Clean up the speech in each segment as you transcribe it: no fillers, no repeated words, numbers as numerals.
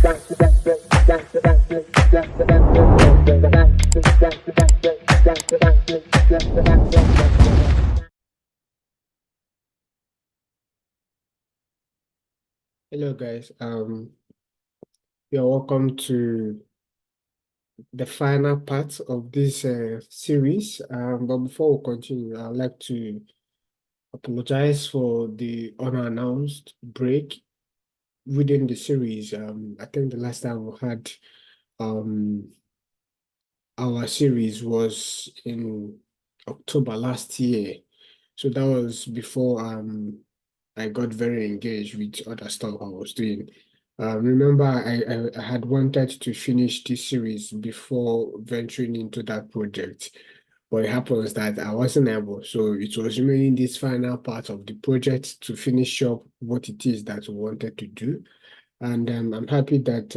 Hello guys, you're welcome to the final part of this series. But before we continue, I'd like to apologize for the unannounced break within the series. I think the last time we had um our series was in October last year. So that was before I got very engaged with other stuff I was doing. Remember, I had wanted to finish this series before venturing into that project, but it happens that I wasn't able. So it was remaining this final part of the project to finish up what it is that we wanted to do. And I'm happy that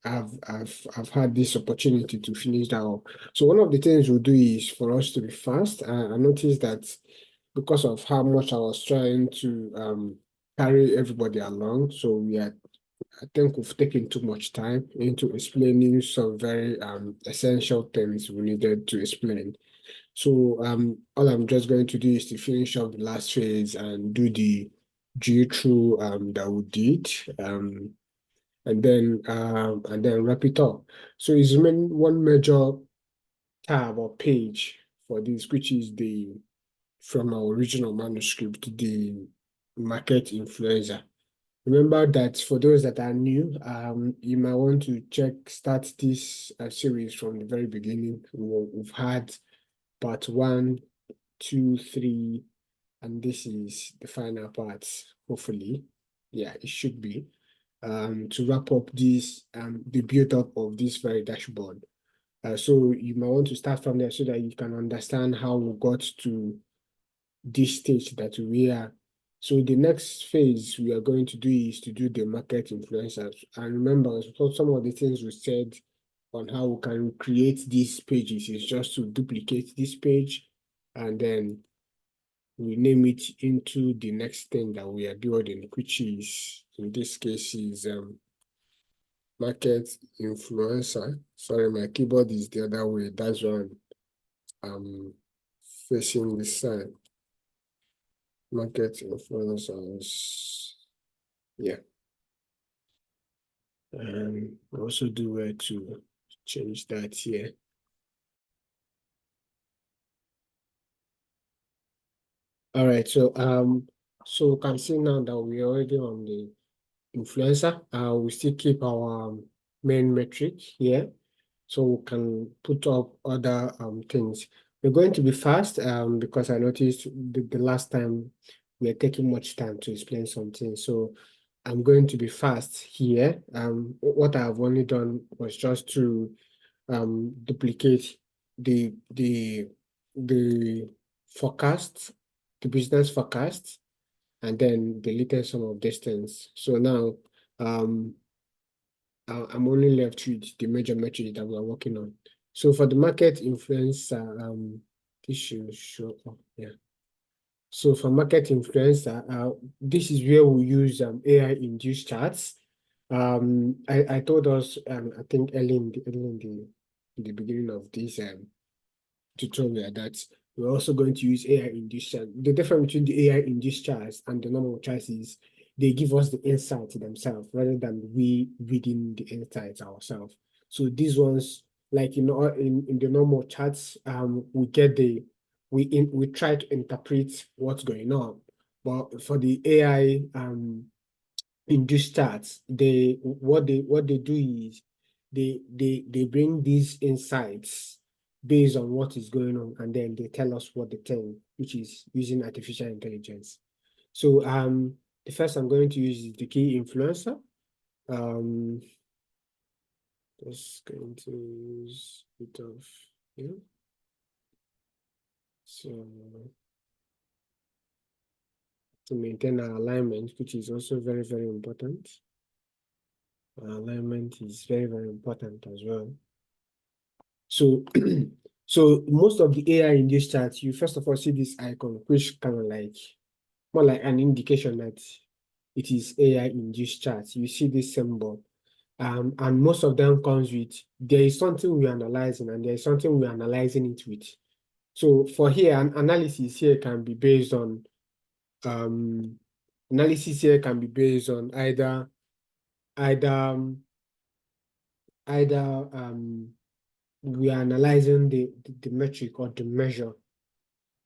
I've had this opportunity to finish that up. So one of the things we'll do is for us to be fast. I noticed that because of how much I was trying to carry everybody along, so I think we've taken too much time into explaining some very essential things we needed to explain. So all I'm just going to do is to finish up the last phase and do the G through that we did. And then wrap it up. So it's one major tab or page for this, which is the from our original manuscript, the market influencer. Remember that for those that are new, you might want to start this series from the very beginning. We've had part 1, 2, 3, and this is the final part, hopefully. Yeah, it should be to wrap up the build-up of this very dashboard. So you might want to start from there so that you can understand how we got to this stage that we are. So the next phase we are going to do is to do the market influencers. And remember, so some of the things we said on how we can create these pages is just to duplicate this page and then we name it into the next thing that we are building, which is in this case is market influencer. Sorry, my keyboard is the other way. That's why I'm facing this side. Market influencers. Yeah. I also do where to change that here. All right, so we can see now that we're already on the influencer. We still keep our main metric here, so we can put up other things. We're going to be fast because I noticed the last time we are taking much time to explain something. So I'm going to be fast here. What I've only done was just to duplicate the forecast, the business forecast, and then deleted some of these things. So now I'm only left with the major metrics that we're working on. So for the market influencer, this should show up. Yeah. So for market influencer, this is where we use AI-induced charts. I told us, I think early in the beginning of this tutorial that we're also going to use AI-induced charts. The difference between the AI-induced charts and the normal charts is they give us the insight themselves rather than we reading the insights ourselves. So these ones, like in the normal charts, we get we try to interpret what's going on. But for the AI induced charts, what they do is they bring these insights based on what is going on, and then they tell us what they think, which is using artificial intelligence. So the first I'm going to use is the key influencer. Just going to use a bit of yeah. So to maintain our alignment, which is also very, very important. Our alignment is very, very important as well. So so most of the AI in this chart, you first of all see this icon, which kind of like more like an indication that it is AI in this chart. You see this symbol. And most of them comes with, there is something we're analyzing and there is something we're analyzing it with. So for here, an analysis here can be based on analysis here can be based on either we are analyzing the metric or the measure.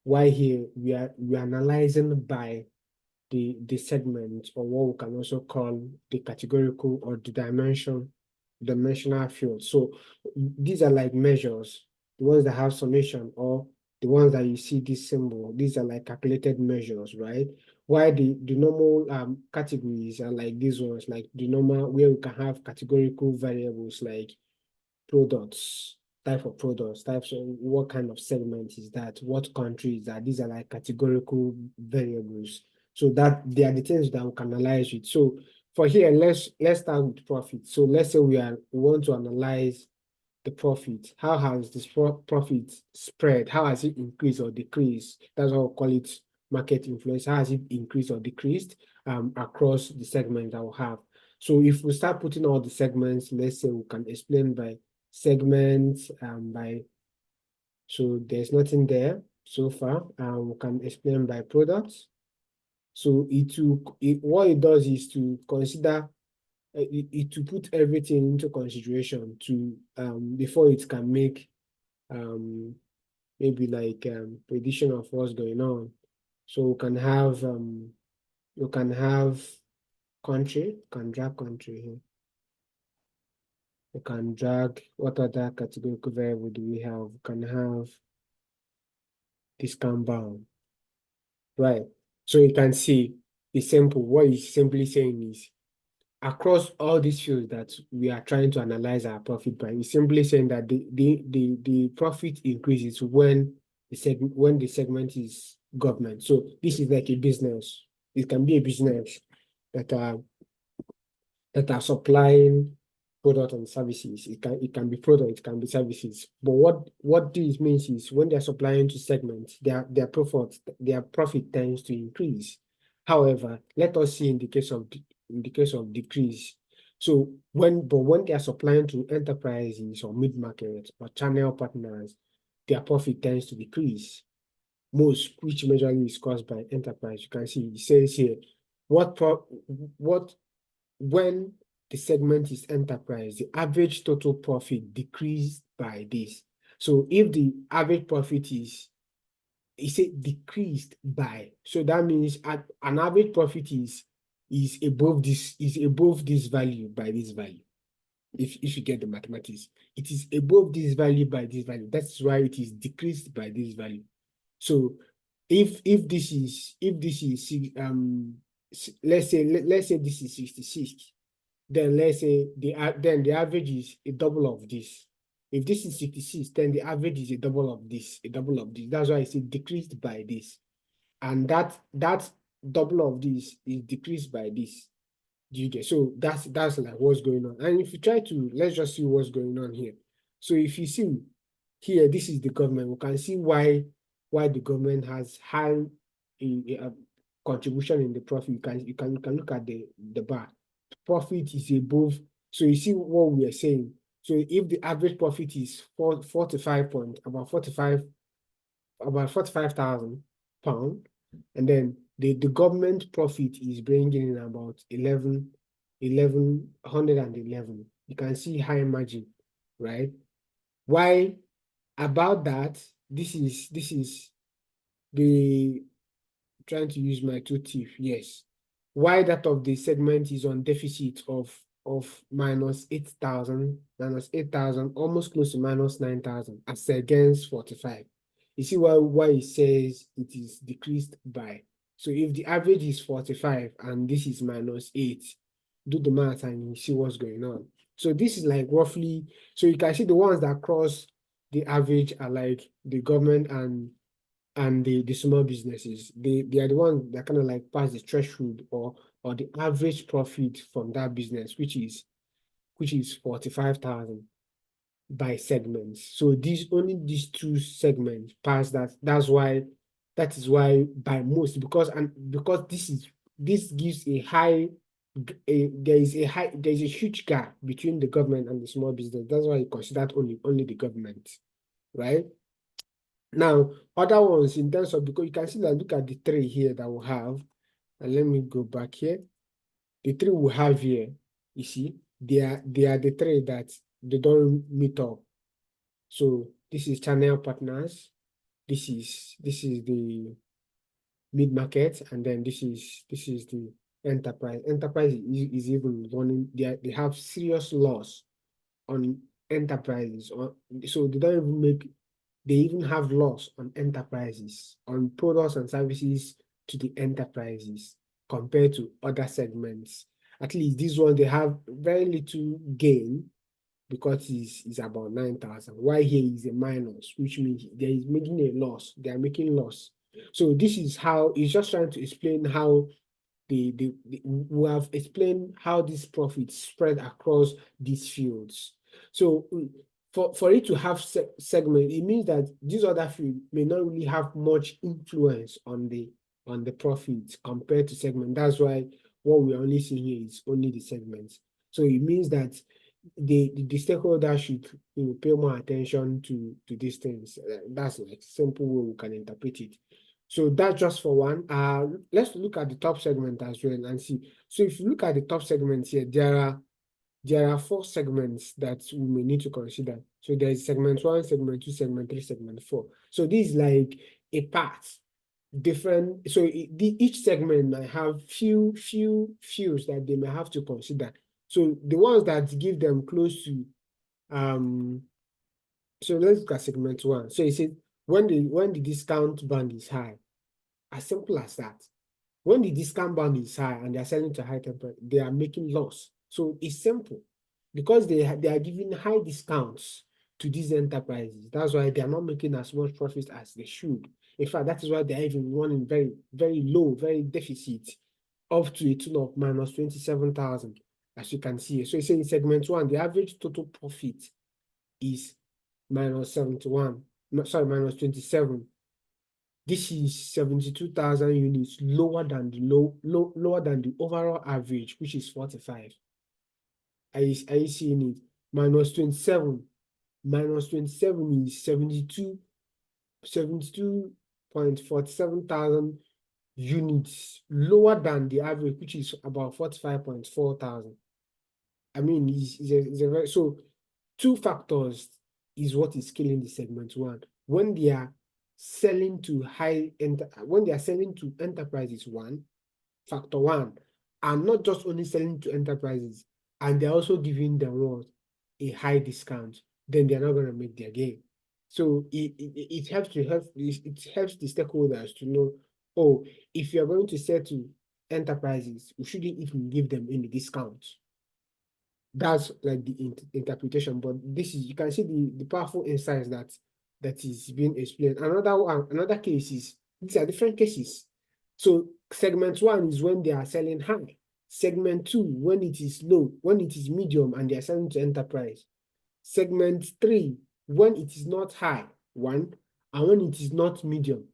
Why here we are analyzing by the segment, or what we can also call the categorical or the dimensional field. So these are like measures, the ones that have summation, or the ones that you see this symbol. These are like calculated measures, right? While the normal categories are like these ones, like the normal where we can have categorical variables like products, type of products, types of what kind of segment is that, what country is that. These are like categorical variables. So that they are the things that we can analyze it. So for here, let's start with profit. So let's say we want to analyze the profit. How has this profit spread? How has it increased or decreased? That's what we call it, market influence. How has it increased or decreased across the segment that we have? So if we start putting all the segments, let's say we can explain by segments so there's nothing there so far. We can explain by products. So what it does is to consider to put everything into consideration to before it can make maybe like prediction of what's going on. So you can have country, can drag country here. We can drag, what other categorical variable do we have? We can have discount bound, right? So you can see it's simple. What it's simply saying is, across all these fields that we are trying to analyze our profit by, it's simply saying that the profit increases when the segment is government. So this is like a business. It can be a business that are supplying product and services. It can be product, it can be services. But what this means is when they're supplying to segments, their profit tends to increase. However, let us see in the case of decrease. So when they are supplying to enterprises or mid-market or channel partners, their profit tends to decrease. Most, which majorly is caused by enterprise. You can see it says here, when the segment is enterprise, the average total profit decreased by this. So if the average profit is, decreased by, so that means an average profit is above this value by this value. If you get the mathematics, it is above this value by this value. That's why it is decreased by this value. So if this is let's say this is 66, then let's say the average is a double of this. If this is 66, then the average is a double of this, That's why I say decreased by this. And that double of this is decreased by this. Do you get? So that's like what's going on. And if you try to, let's just see what's going on here. So if you see here, this is the government. We can see why the government has high a contribution in the profit. You can look at the bar. Profit is above. So you see what we are saying. So if the average profit is about 45,000 pounds, and then the government profit is bringing in about 1,111. You can see high margin, right? Why about that? This is the trying to use my tooltip. Yes. Why that of the segment is on deficit of minus 8,000, almost close to minus 9,000 as against 45. You see why it says it is decreased by. So if the average is 45 and this is minus 8, do the math and you see what's going on. So this is like roughly, so you can see the ones that cross the average are like the government and the small businesses. They are the ones that kind of like pass the threshold or the average profit from that business, which is 45,000 by segments. So only these two segments pass that. That is why by most, because this gives a high there is a huge gap between the government and the small business. That's why you consider only the government, right? Now, other ones in terms of, because you can see that, look at the three here that we have, and let me go back here. The three we have here, you see, they are the three that they don't meet up. So this is channel partners, this is the mid-market, and then this is the enterprise. Enterprise is even running, they have serious loss on enterprises, so they don't even make, they even have loss on enterprises, on products and services to the enterprises compared to other segments. At least this one, they have very little gain because it's about 9,000. Why here is a minus, which means there is making a loss. They are making loss. So this is how, it's just trying to explain how we have explained how this profit spread across these fields. So for it to have segment, it means that this other field may not really have much influence on the profit compared to segment. That's why what we're only seeing here is only the segments. So it means that the stakeholder should pay more attention to these things. That's like simple way we can interpret it. So that's just for one. Let's look at the top segment as well and see. So if you look at the top segments here, there are 4 segments that we may need to consider. So there is segment 1, segment 2, segment 3, segment 4. So this is like a part, different. So each segment might have few fields that they may have to consider. So the ones that give them close to so let's look at segment 1. So it says when the discount band is high, as simple as that. When the discount band is high and they're selling to high temperature, they are making loss. So it's simple because they are giving high discounts to these enterprises. That's why they are not making as much profit as they should. In fact, that is why they are even running very, very low, very deficit, up to a tune of minus 27,000, as you can see. So it's in segment 1, the average total profit is minus 71, sorry, minus 27. This is 72,000 units lower than the lower than the overall average, which is 45. Are you seeing it? Minus 27. Minus 27 is 72.47 thousand units lower than the average, which is about 45.4 thousand. I mean, it's a very, so 2 factors is what is killing the segment 1. When they are selling to when they are selling to enterprises, factor 1, and not just only selling to enterprises, and they're also giving them what, a high discount, then they're not going to make their gain. So it helps the stakeholders to know, oh, if you're going to sell to enterprises, we shouldn't even give them any discounts. That's like the interpretation, but this is, you can see the powerful insights that is being explained. Another case is, these are different cases. So segment 1 is when they are selling high. Segment 2, when it is low, when it is medium and they are selling to enterprise. Segment 3, when it is not high, 1, and when it is not medium.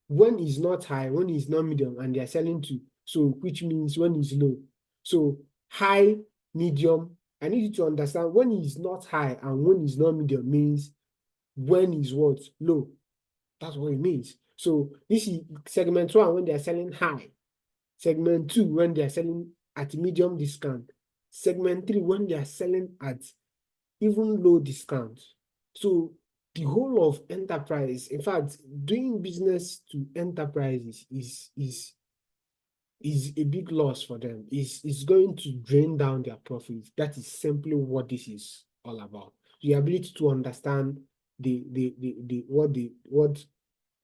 When it's not high, when it's not medium, and they are selling to, so which means when it's low. So high, medium, I need you to understand when it's not high and when it's not medium means when is what? Low. That's what it means. So this is segment 1 when they are selling high. Segment 2 when they are selling at medium discount. Segment 3 when they are selling at even low discount. So the whole of enterprise, in fact, doing business to enterprises is a big loss for them. Is going to drain down their profits. That is simply what this is all about. The ability to understand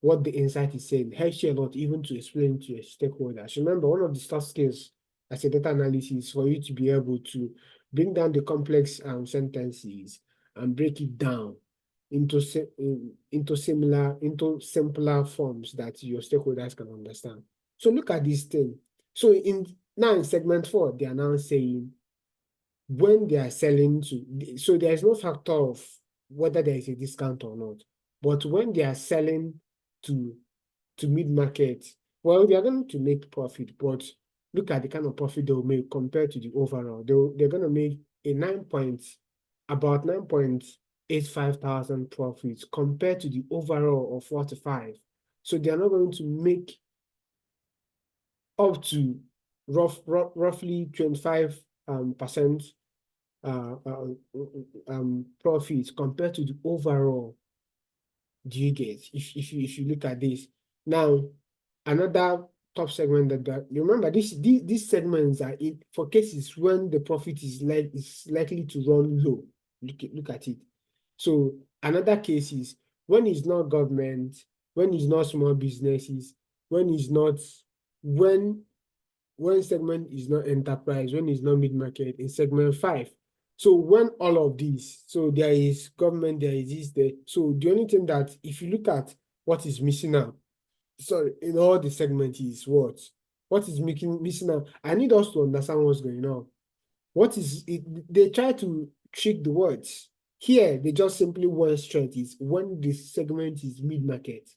what the insight is saying helps you a lot, even to explain to your stakeholders. Remember, one of the soft skills as a data analyst is for you to be able to bring down the complex sentences and break it down into simpler forms that your stakeholders can understand. So look at this thing. So now in segment 4, they are now saying when they are selling to, so there is no factor of whether there is a discount or not. But when they are selling to mid-market, well, they are going to make profit, but look at the kind of profit they'll make compared to the overall. They're gonna make a about 9.85 thousand profits compared to the overall of 45. So they are not going to make up to roughly 25 percent profits compared to the overall. Do you get? If you look at this now, another top segment that you remember these segments are it for cases when the profit is likely to run low. Look at it. So another case is when it's not government, when it's not small businesses, when it's not when one segment is not enterprise, when it's not mid-market in segment 5. So when all of these, so there is government, there is this, there. So the only thing that if you look at what is missing out, sorry, in all the segments is what? What is missing out? I need us to understand what's going on. What is it? They try to trick the words. Here, they just simply one straight is when the segment is mid-market.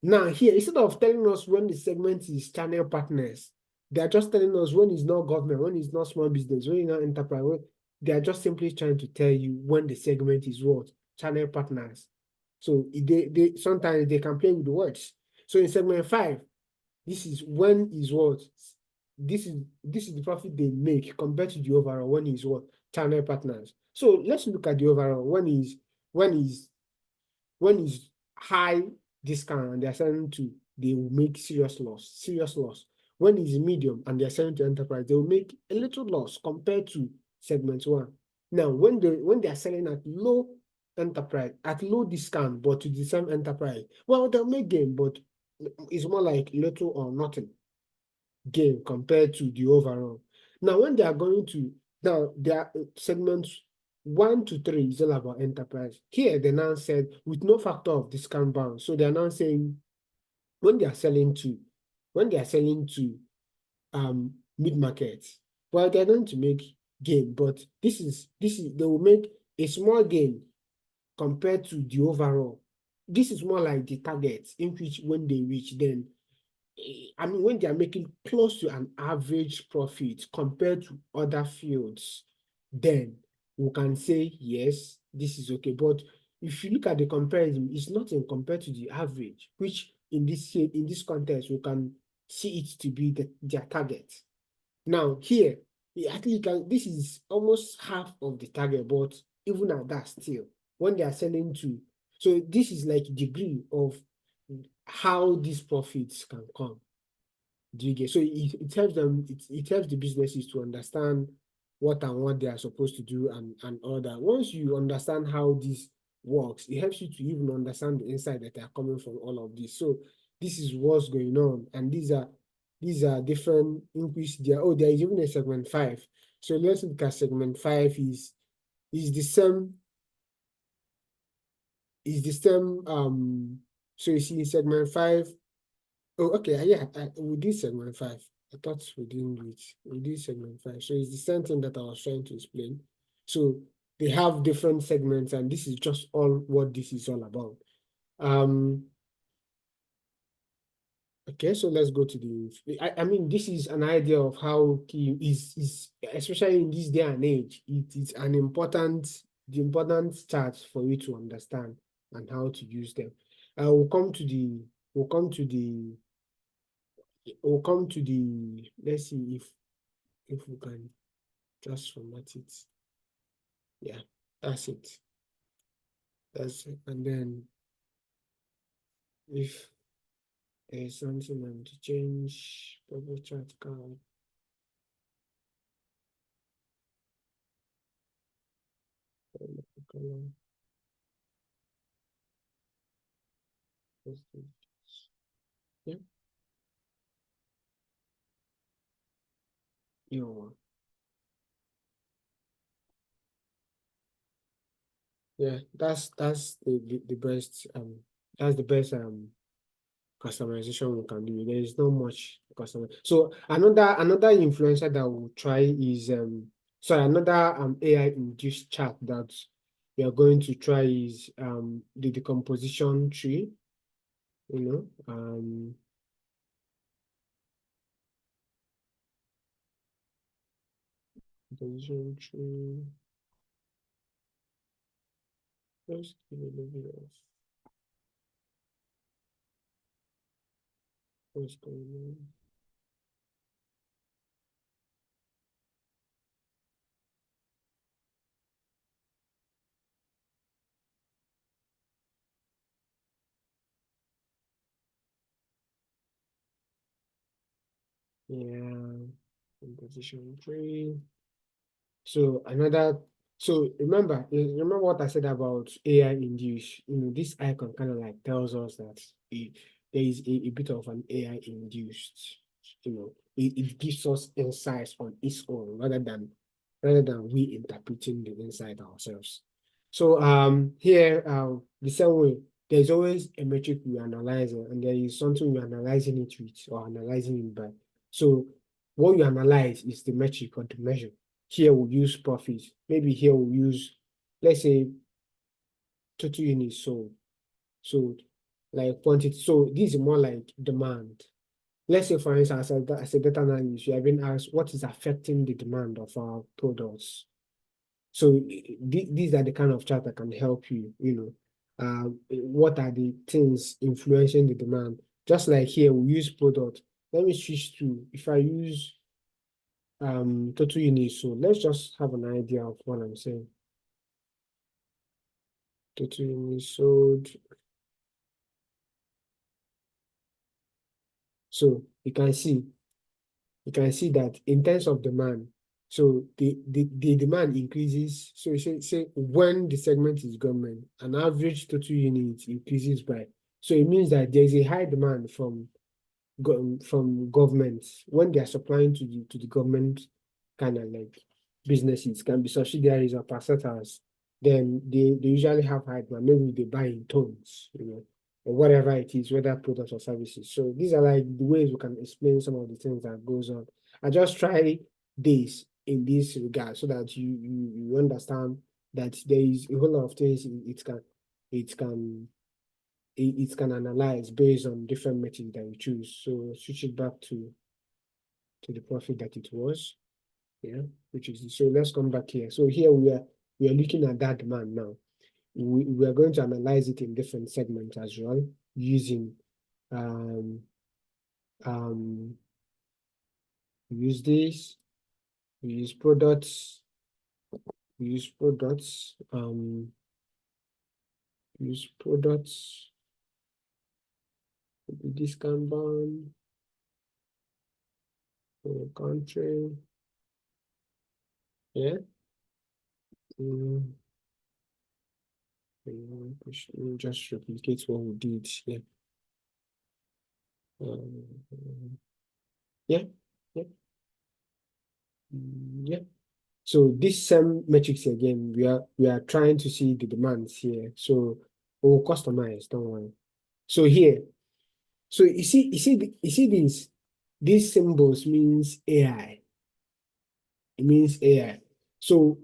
Now here, instead of telling us when the segment is channel partners, they are just telling us when it's not government, when it's not small business, when it's not enterprise. They are just simply trying to tell you when the segment is what? Channel partners. So they sometimes they can play with the words. So in segment 5, this is when is what? This is the profit they make compared to the overall. When is what? Channel partners. So let's look at the overall. When is high discount and they're selling to, they will make serious loss. When is medium and they're selling to enterprise, they will make a little loss compared to segment 1. Now, when they are selling at low enterprise, at low discount, but to the same enterprise, well, they'll make gain, but it's more like little or nothing gain compared to the overall. Now, when they are going to, now their segments 1 to 3 is all about enterprise. Here, they now said with no factor of discount bound. So they are now saying when they are selling to mid-market, well, they're going to make gain, but this is they will make a small gain compared to the overall. This is more like the target in which when they reach, then I mean, when they are making close to an average profit compared to other fields, then we can say, yes, this is okay. But if you look at the comparison, it's nothing compared to the average, which in this context, we can see it to be their target. Now, here, at least this is almost half of the target, but even at that, still, when they are selling to, so this is like degree of how these profits can come. Do you get? So it helps them, it helps the businesses to understand what they are supposed to do and all that. Once you understand how this works, it helps you to even understand the insight that are coming from all of this. So this is what's going on, and these are different increase there. Oh, there is even a segment 5. So let's look at segment 5 is the same, so you see in segment 5. Oh, okay. Yeah, we did segment 5. I thought we didn't do it. We did segment 5. So it's the same thing that I was trying to explain. So they have different segments, and this is just all what this is all about. Okay, so let's go to the. I mean, this is an idea of how key is especially in this day and age. It is the important chart for you to understand and how to use them. We'll come to the. Let's see if we can just format it. Yeah, that's it. And then if there's something I want to change, public chat card. Yeah. Yeah, that's the best customization we can do. There is not much customer. So another influencer that we'll try is another AI-induced chart that we are going to try is the decomposition tree. You know, Decomposition tree. Let's give it a little bit of what's going on. Yeah, composition tree. So another, so remember what I said about AI induced. This icon kind of like tells us that there is a bit of an AI induced. It gives us insights on its own rather than we interpreting the insight ourselves. So here the same way, there's always a metric we analyze and there is something we're analyzing it with or analyzing it by. So what you analyze is the metric or the measure. Here we'll use profit. Maybe here we'll use, let's say, total units sold. So like quantity. So this is more like demand. Let's say, for instance, as a data analyst, you have been asked what is affecting the demand of our products. So these are the kind of chart that can help you, what are the things influencing the demand? Just like here, we use product. Let me switch to, if I use total units, so let's just have an idea of what I'm saying. Total units sold. So you can see that in terms of demand, so the demand increases. So say when the segment is government, an average total unit increases by. So it means that there's a high demand from governments when they are supplying to the government kind of like businesses, can be subsidiaries or parastatals, then they usually have high demand. Maybe they buy in tons, or whatever it is, whether products or services. So these are like the ways we can explain some of the things that goes on. I just try this in this regard so that you understand that there is a whole lot of things it can analyze based on different metrics that you choose. So switch it back to the profit that it was. Yeah, which is so let's come back here. So here we are looking at that demand now. We are going to analyze it in different segments as well, using um we use this, we use products, we use products, use products, discount bond, country, yeah. Just replicate what we did here. Yeah, yeah, yeah. So this same metrics again, we are trying to see the demands here. So we'll customize, don't worry. So here, so you see these symbols means AI. It means AI. So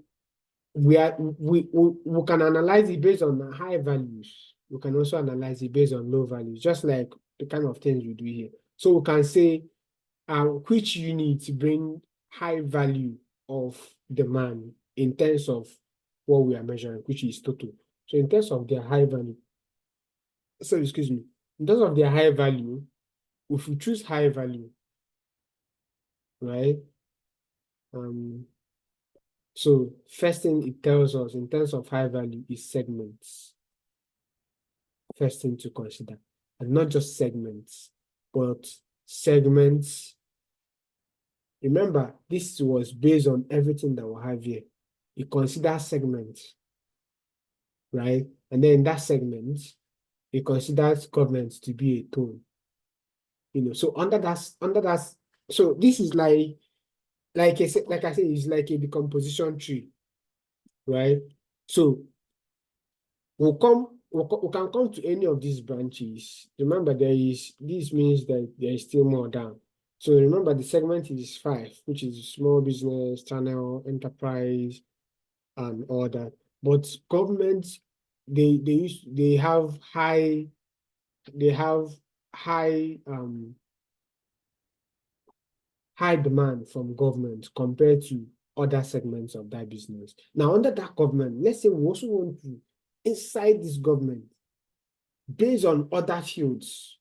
we can analyze it based on high values. We can also analyze it based on low values, just like the kind of things we do here. So we can say which units bring high value of demand in terms of what we are measuring, which is total. So in terms of their high value, so excuse me, in terms of their high value, if we choose high value, right? So first thing it tells us in terms of high value is segments. First thing to consider, and not just segments, but segments. Remember, this was based on everything that we have here. You consider segments, right? And then in that segment, you consider government to be a tool. So under that, so this is like I said, it's like a decomposition tree, right? So we can come to any of these branches. Remember, this means that there is still more down. So remember the segment is 5, which is small business, channel, enterprise, and all that. But governments, they have high high demand from government compared to other segments of that business. Now, under that government, let's say we also want to, inside this government, based on other fields,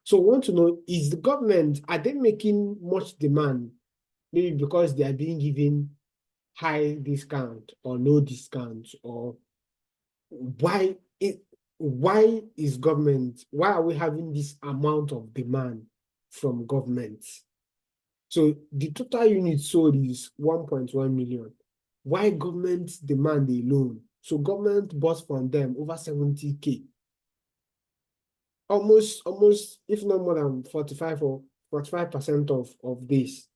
So we want to know, is the government, are they making much demand? Maybe because they are being given high discount or no discount, or why is government, why are we having this amount of demand from government? So the total units sold is 1.1 million. Why government demand alone? So government bought from them over 70K. Almost, if not more than 45 or 45% of this.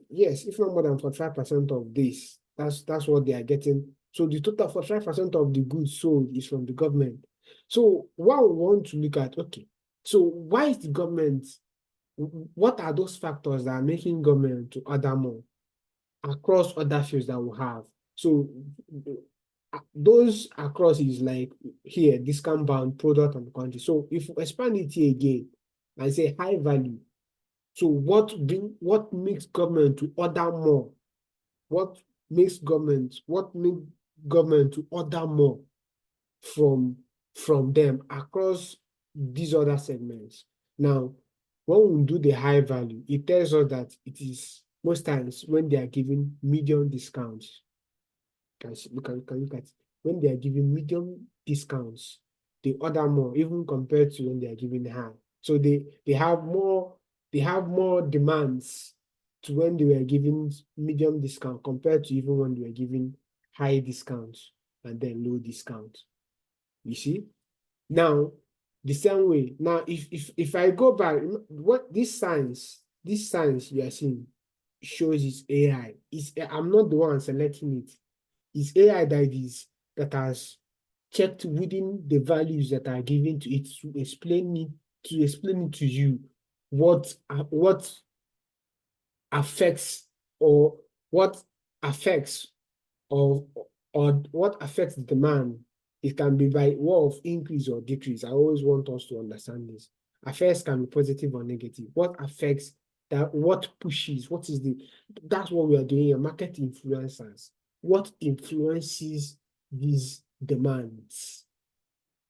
Yes, if not more than 45% of this. That's what they are getting. So the total 45% of the goods sold is from the government. So what we want to look at, okay, so why is the government, what are those factors that are making government to order more across other fields that we have? So those across is like here, discount bound product and quantity. So if we expand it here again and say high value, so what makes government to order more? What makes government to order more from them across these other segments? Now, when we do the high value, it tells us that it is most times when they are giving medium discounts. You can look at when they are giving medium discounts, they order more, even compared to when they are giving high. So they have more demands to when they were giving medium discount compared to even when they were giving high discounts and then low discount. You see? Now, the same way. Now, if I go back, what this science you are seeing shows is AI. I'm not the one selecting it. It's AI that has checked within the values that are given to it to explain it to you what affects or what affects or what affects the demand. It can be by way of increase or decrease. I always want us to understand this. Affects can be positive or negative. What affects that? What pushes? That's what we are doing here. Market influencers. What influences these demands,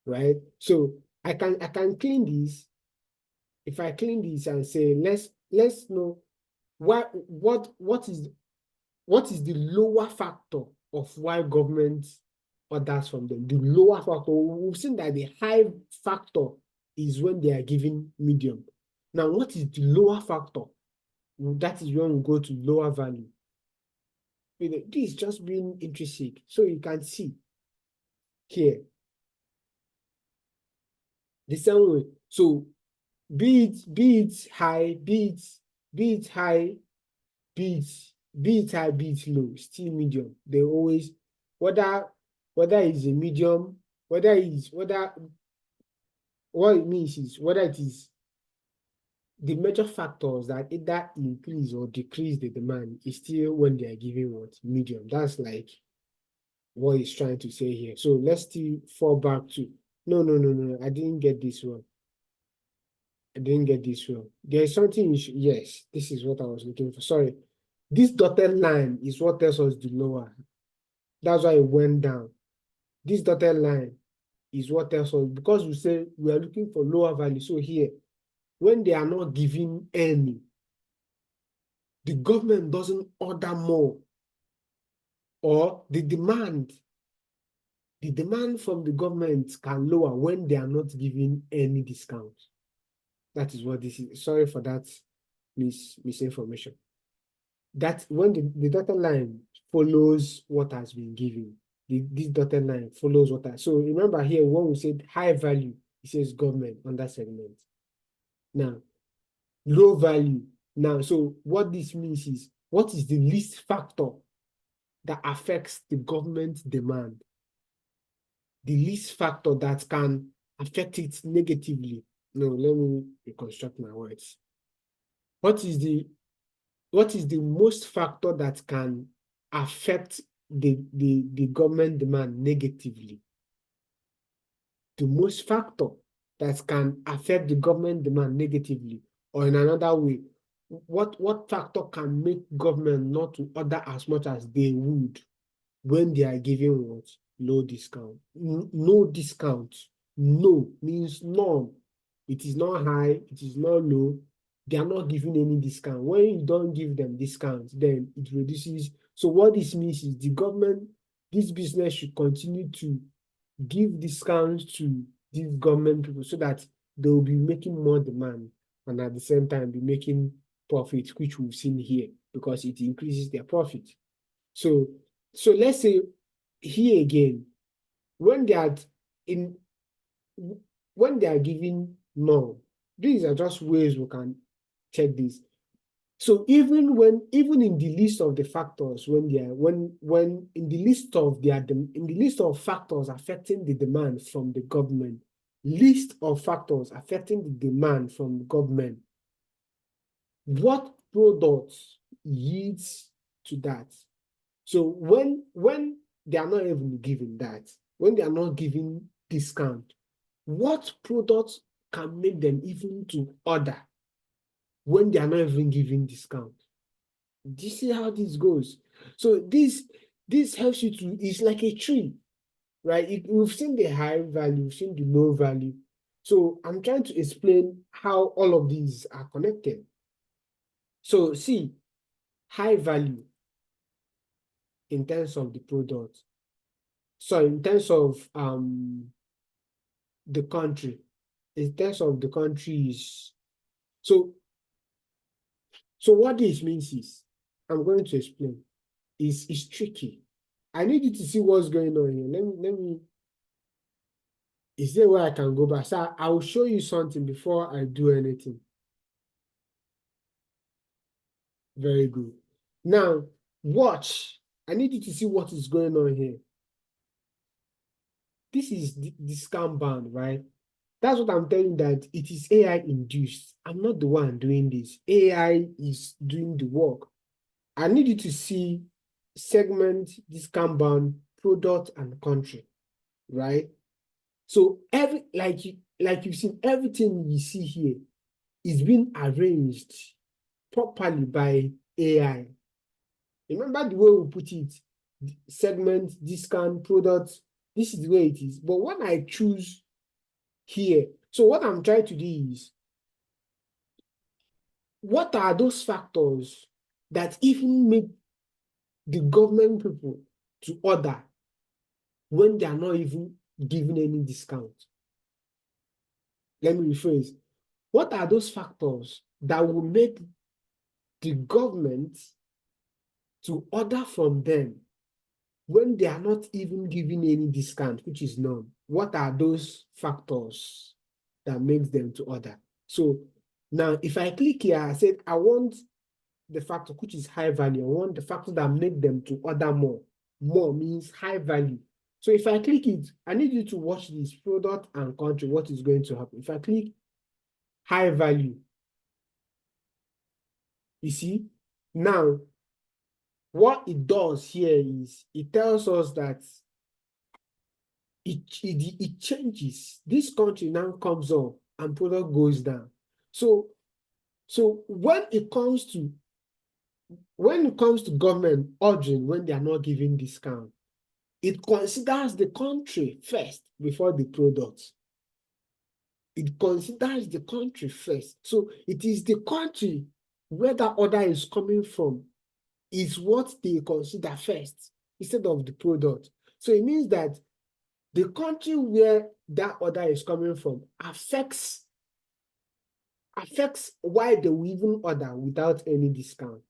right? So I can clean this. If I clean this and say let's know what is the lower factor of why government orders from them. The lower factor, we've seen that the high factor is when they are giving medium. Now, what is the lower factor? That is when we go to lower value. This is just being intrinsic. So you can see here the same way. So be it high, be it high, be it high, be it low, still medium. They always, whether it's a medium, what it means is whether it is the major factors that either increase or decrease the demand is still when they are giving what? Medium. That's like what he's trying to say here. So let's still fall back to, no, I didn't get this one. There's something, yes, this is what I was looking for. Sorry. This dotted line is what tells us the lower. That's why it went down. This dotted line is what tells us, because we say we are looking for lower value. So here, when they are not giving any, the government doesn't order more, or the demand from the government can lower when they are not giving any discount. That is what this is. Sorry for that misinformation. That when the dotted line follows what has been given, this dotted line follows what so remember here when we said high value, it says government on that segment. Now, low value. Now, so what this means is, what is the least factor that affects the government demand? The least factor that can affect it negatively. No, let me reconstruct my words. What is the most factor that can affect the government demand negatively? The most factor that can affect the government demand negatively, or in another way, what factor can make government not to order as much as they would when they are giving what? Low discount. No discount. No means none. It is not high, it is not low. They are not giving any discount. When you don't give them discount, then it reduces. So what this means is the government, this business should continue to give discounts to these government people so that they will be making more demand and at the same time be making profit, which we've seen here because it increases their profit. So let's say here again, when they are in when they are giving no, these are just ways we can check this. So even in the list of the factors, when they are when in the list of factors affecting the demand from the government, list of factors affecting the demand from the government, what products leads to that? So when they are not even giving that, when they are not giving discount, what products can make them even to order when they are not even giving discount? Do you see how this goes? So this helps you to, it's like a tree, right? We've seen the high value, we've seen the low value. So I'm trying to explain how all of these are connected. So see, high value in terms of the product. So in terms of the country, in terms of the countries. So what this means is, I'm going to explain. It's tricky. I need you to see what's going on here. Let me. Is there where I can go back? So I will show you something before I do anything. Very good. Now, watch. I need you to see what is going on here. This is the discount band, right? That's what I'm telling you, that it is AI induced. I'm not the one doing this. AI is doing the work. I need you to see segment, discount band, product, and country, right? So like you've seen, everything you see here is being arranged properly by AI. Remember the way we put it, segment, discount, product, this is the way it is. But when I choose here, so what I'm trying to do is, what are those factors that even make the government people to order when they are not even giving any discount? Let me rephrase. What are those factors that will make the government to order from them when they are not even giving any discount, which is none? What are those factors that makes them to order? So now if I click here, I said I want the factor which is high value. I want the factor that make them to order more. More means high value. So if I click it, I need you to watch this product and country, what is going to happen. If I click high value, you see, now what it does here is it tells us that it changes. This country now comes up and product goes down. So when it comes to government ordering, when they are not giving discount, it considers the country first before the product. It considers the country first. So it is the country where that order is coming from is what they consider first instead of the product. So it means that the country where that order is coming from affects why they will even order without any discount.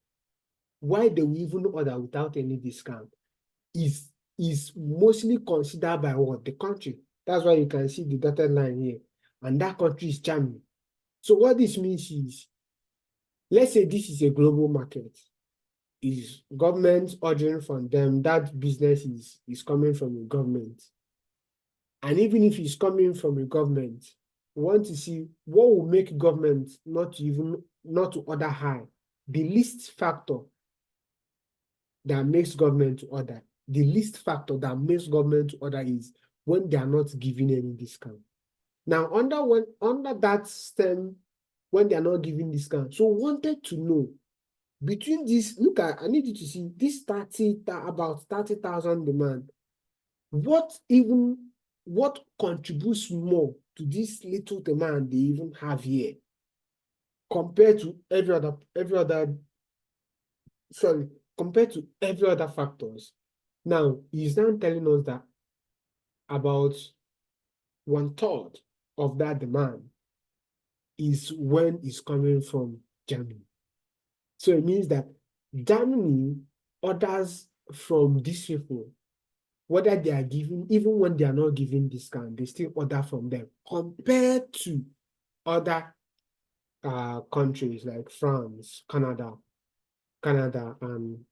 Why they will even order without any discount is mostly considered by what? The country. That's why you can see the dotted line here. And that country is Germany. So what this means is, let's say this is a global market. Is government ordering from them, that business is coming from a government. And even if it's coming from a government, we want to see what will make government not to order high. The least factor that makes government to order. The least factor that makes government to order is when they are not giving any discount. Now, under that stem when they are not giving discount. So wanted to know between this, look at, I need you to see this about 30,000 demand. What contributes more to this little demand they even have here compared to compared to every other factors? Now, he's now telling us that about 1/3 of that demand is when it's coming from Germany. So it means that Germany orders from these people, whether they are giving, even when they are not giving discount, they still order from them compared to other countries like France, Canada, and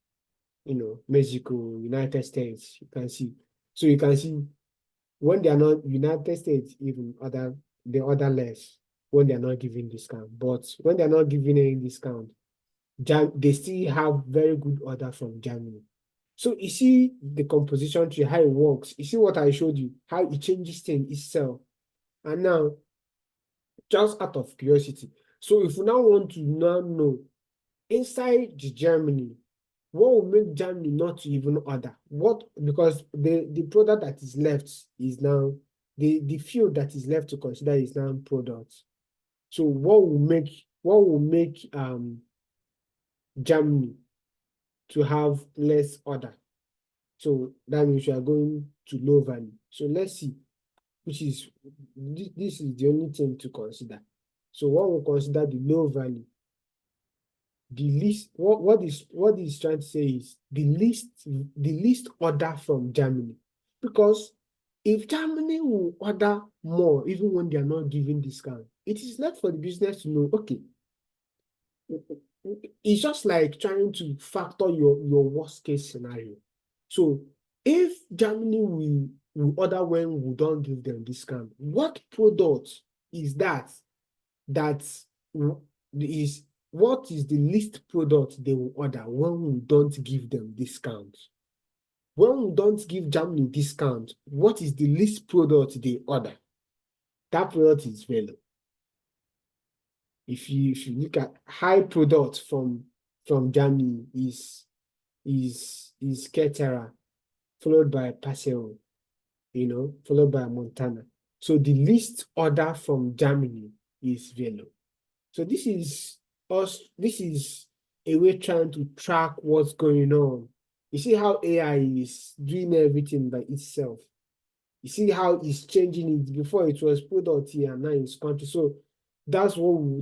Mexico, United States. You can see. So you can see when they are not United States, even they order less when they are not giving discount. But when they are not giving any discount, they still have very good order from Germany. So you see the composition tree, how it works. You see what I showed you, how it changes things itself. And now, just out of curiosity, so if you now want to now know inside Germany, what will make Germany not to even order? What, because the product that is left is now the field that is left to consider is now products. So what will make Germany to have less order? So that means you are going to low value. So let's see, which is this is the only thing to consider. So one will consider the low value. The least, what is trying to say is the least order from Germany. Because if Germany will order more, even when they are not giving discount, it is left for the business to know, okay, it's just like trying to factor your worst case scenario. So if Germany will order when we don't give them discount, what product is that is what is the least product they will order when we don't give them discount? When we don't give Germany discount, what is the least product they order? That product is Velo. If you look at high product from Germany is Ketera, followed by Paseo, followed by Montana. So the least order from Germany is Velo. So this is a way trying to track what's going on. You see how AI is doing everything by itself. You see how it's changing it. Before it was product here and now it's country. So that's what we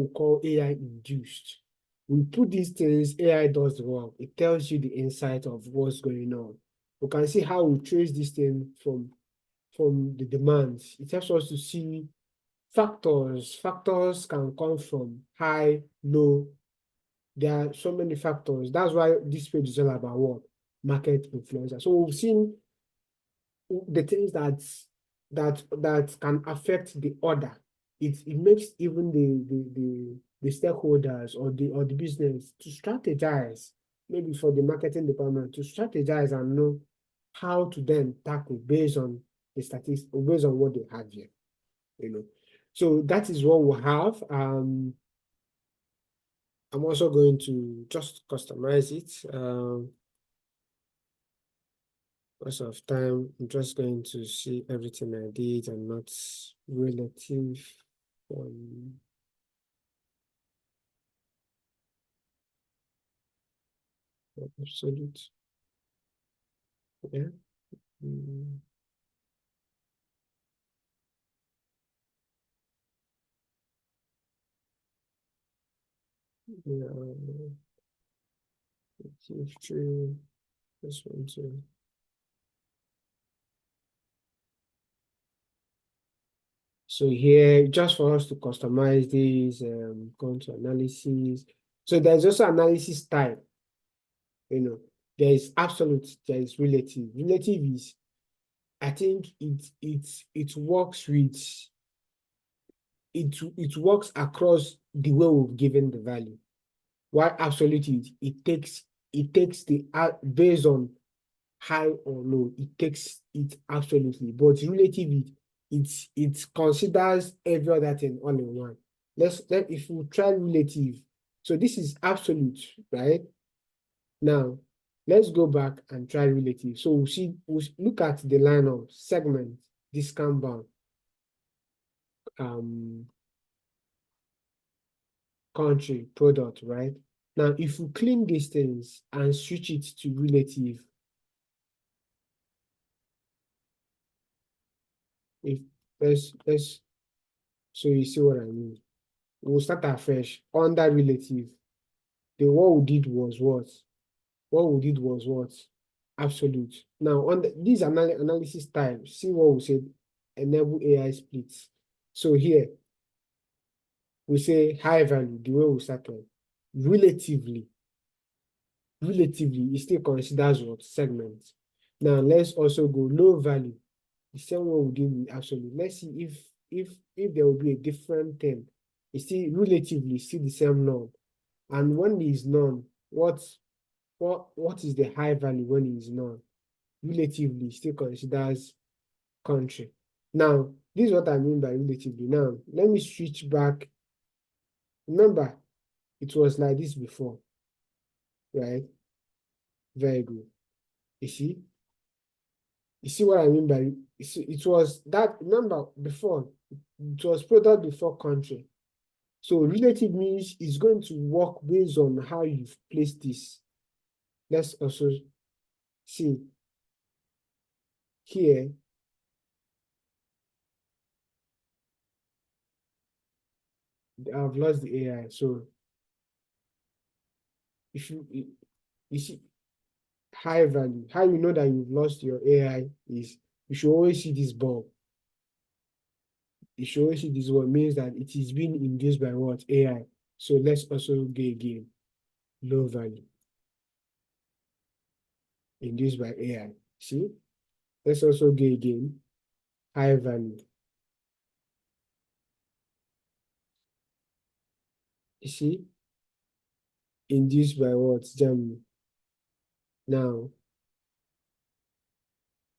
call AI-induced. We put these things, AI does the work. It tells you the insight of what's going on. We can see how we trace this thing from the demands. It helps us to see factors. Factors can come from high, low. There are so many factors. That's why this page is all about what? Market influencer. So we've seen the things that can affect the order. It makes even the stakeholders or the business to strategize, maybe for the marketing department to strategize and know how to then tackle based on the statistics or based on what they have here. So that is what we have. I'm also going to just customize it. Because of time, I'm just going to see everything I did and not relative. Absolute. Yeah. Yeah. History. This one too. So here, just for us to customize these, go to analysis. So there's also analysis type. There is absolute, there is relative. Relative is, I think it works with it works across the way we've given the value. While absolute is it takes the based on high or low, it takes it absolutely. But relative it considers every other thing all in one. Let if we try relative, so this is absolute, right? Now let's go back and try relative. So we'll look at the line of segment, discount bound, um, country, product, right? Now, if we clean these things and switch it to relative, if let's so you see what I mean. We'll start afresh under relative. The what we did was what? What we did was what? Absolute. Now on these analysis types, see what we said, enable AI splits. So here we say high value, the way we started. Relatively, relatively, it still considers what? Segment. Now let's also go low value. The same way we did with absolute. Let's see if there will be a different term. It's still relatively still the same norm. And when it is none, what is the high value when it is none? Relatively still considers country. Now, this is what I mean by relatively. Now, let me switch back. Remember, it was like this before, right? Very good. You see? You see what I mean by it was that, remember before, it was product before country. So relative means it's going to work based on how you've placed this. Let's also see here. I've lost the AI. So if you see high value, how you know that you've lost your AI is you should always see this bulb. You should always see this one means that it is being induced by what? AI. So let's also go again. Low value induced by AI. See? Let's also go again. High value. You see? Induced by what? Germany. Now,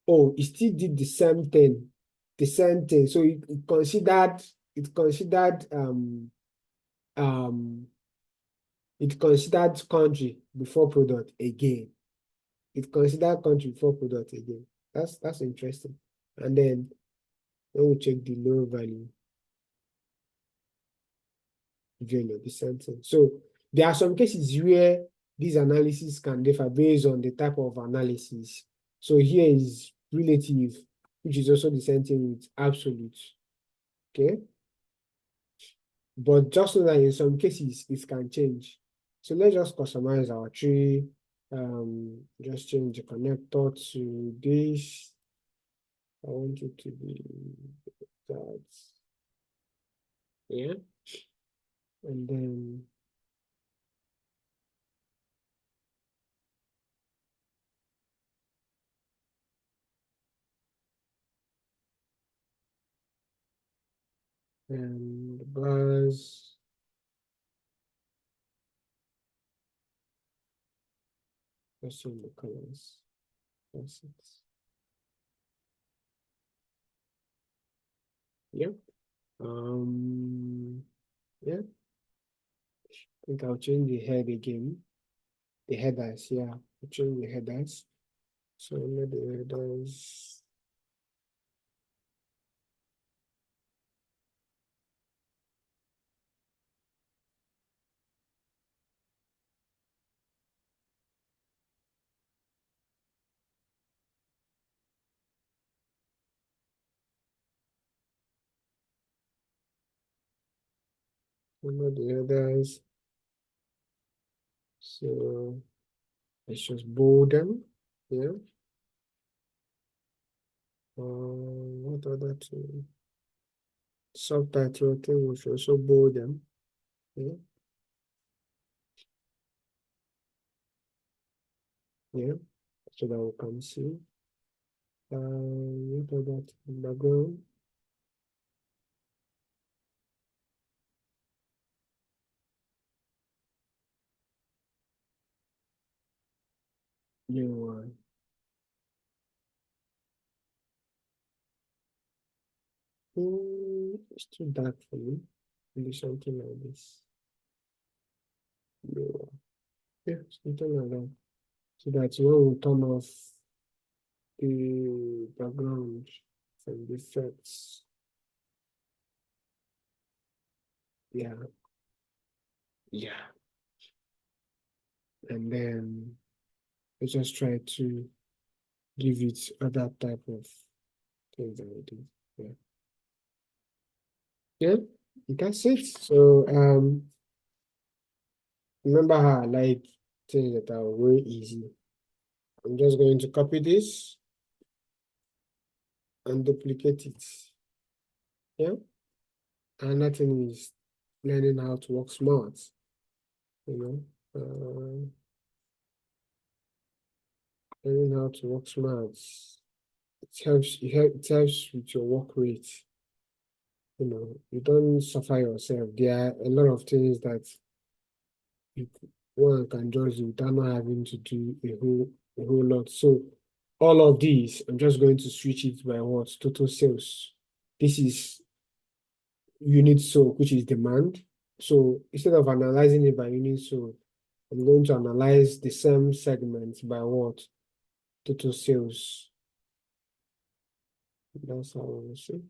oh, it still did the same thing. The same thing. So um it considered country before product again. It considered country before product again. That's interesting. And then when we check the low value, the same thing. So there are some cases where these analysis can differ based on the type of analysis. So here is relative, which is also the same thing with absolute. Okay. But just know that in some cases it can change. So let's just customize our tree. Just change the connector to this. I want it to be that. Yeah. And then the bars. Let's change the colors. That's it. Yeah. Yeah. I think I'll change the head again. The headers, yeah. I'll change the headers. So let the headers. Let the headers. So let's just bold them. Yeah. What other two? Subtitle thing, we should also bold them. Yeah. Yeah. So that we can see. What other background? New one. It's too dark for me. do something like this. Yeah, something like that. So that when we turn off the background from the effects, yeah, yeah, and then we just try to give it other type of things that we do. Yeah, yeah, that's it. So remember how I like things that are very easy. I'm just going to copy this and duplicate it. Yeah, and nothing is learning how to work smart. You know, learning how to work smart. It helps with your work rate. You know, you don't suffer yourself. There are a lot of things that you, one can just do without not having to do a whole lot. So all of these, I'm just going to switch it by what? Total sales. This is unit sold, which is demand. So instead of analyzing it by unit sold, I'm going to analyze the same segment by what? Total sales. That's how I will see.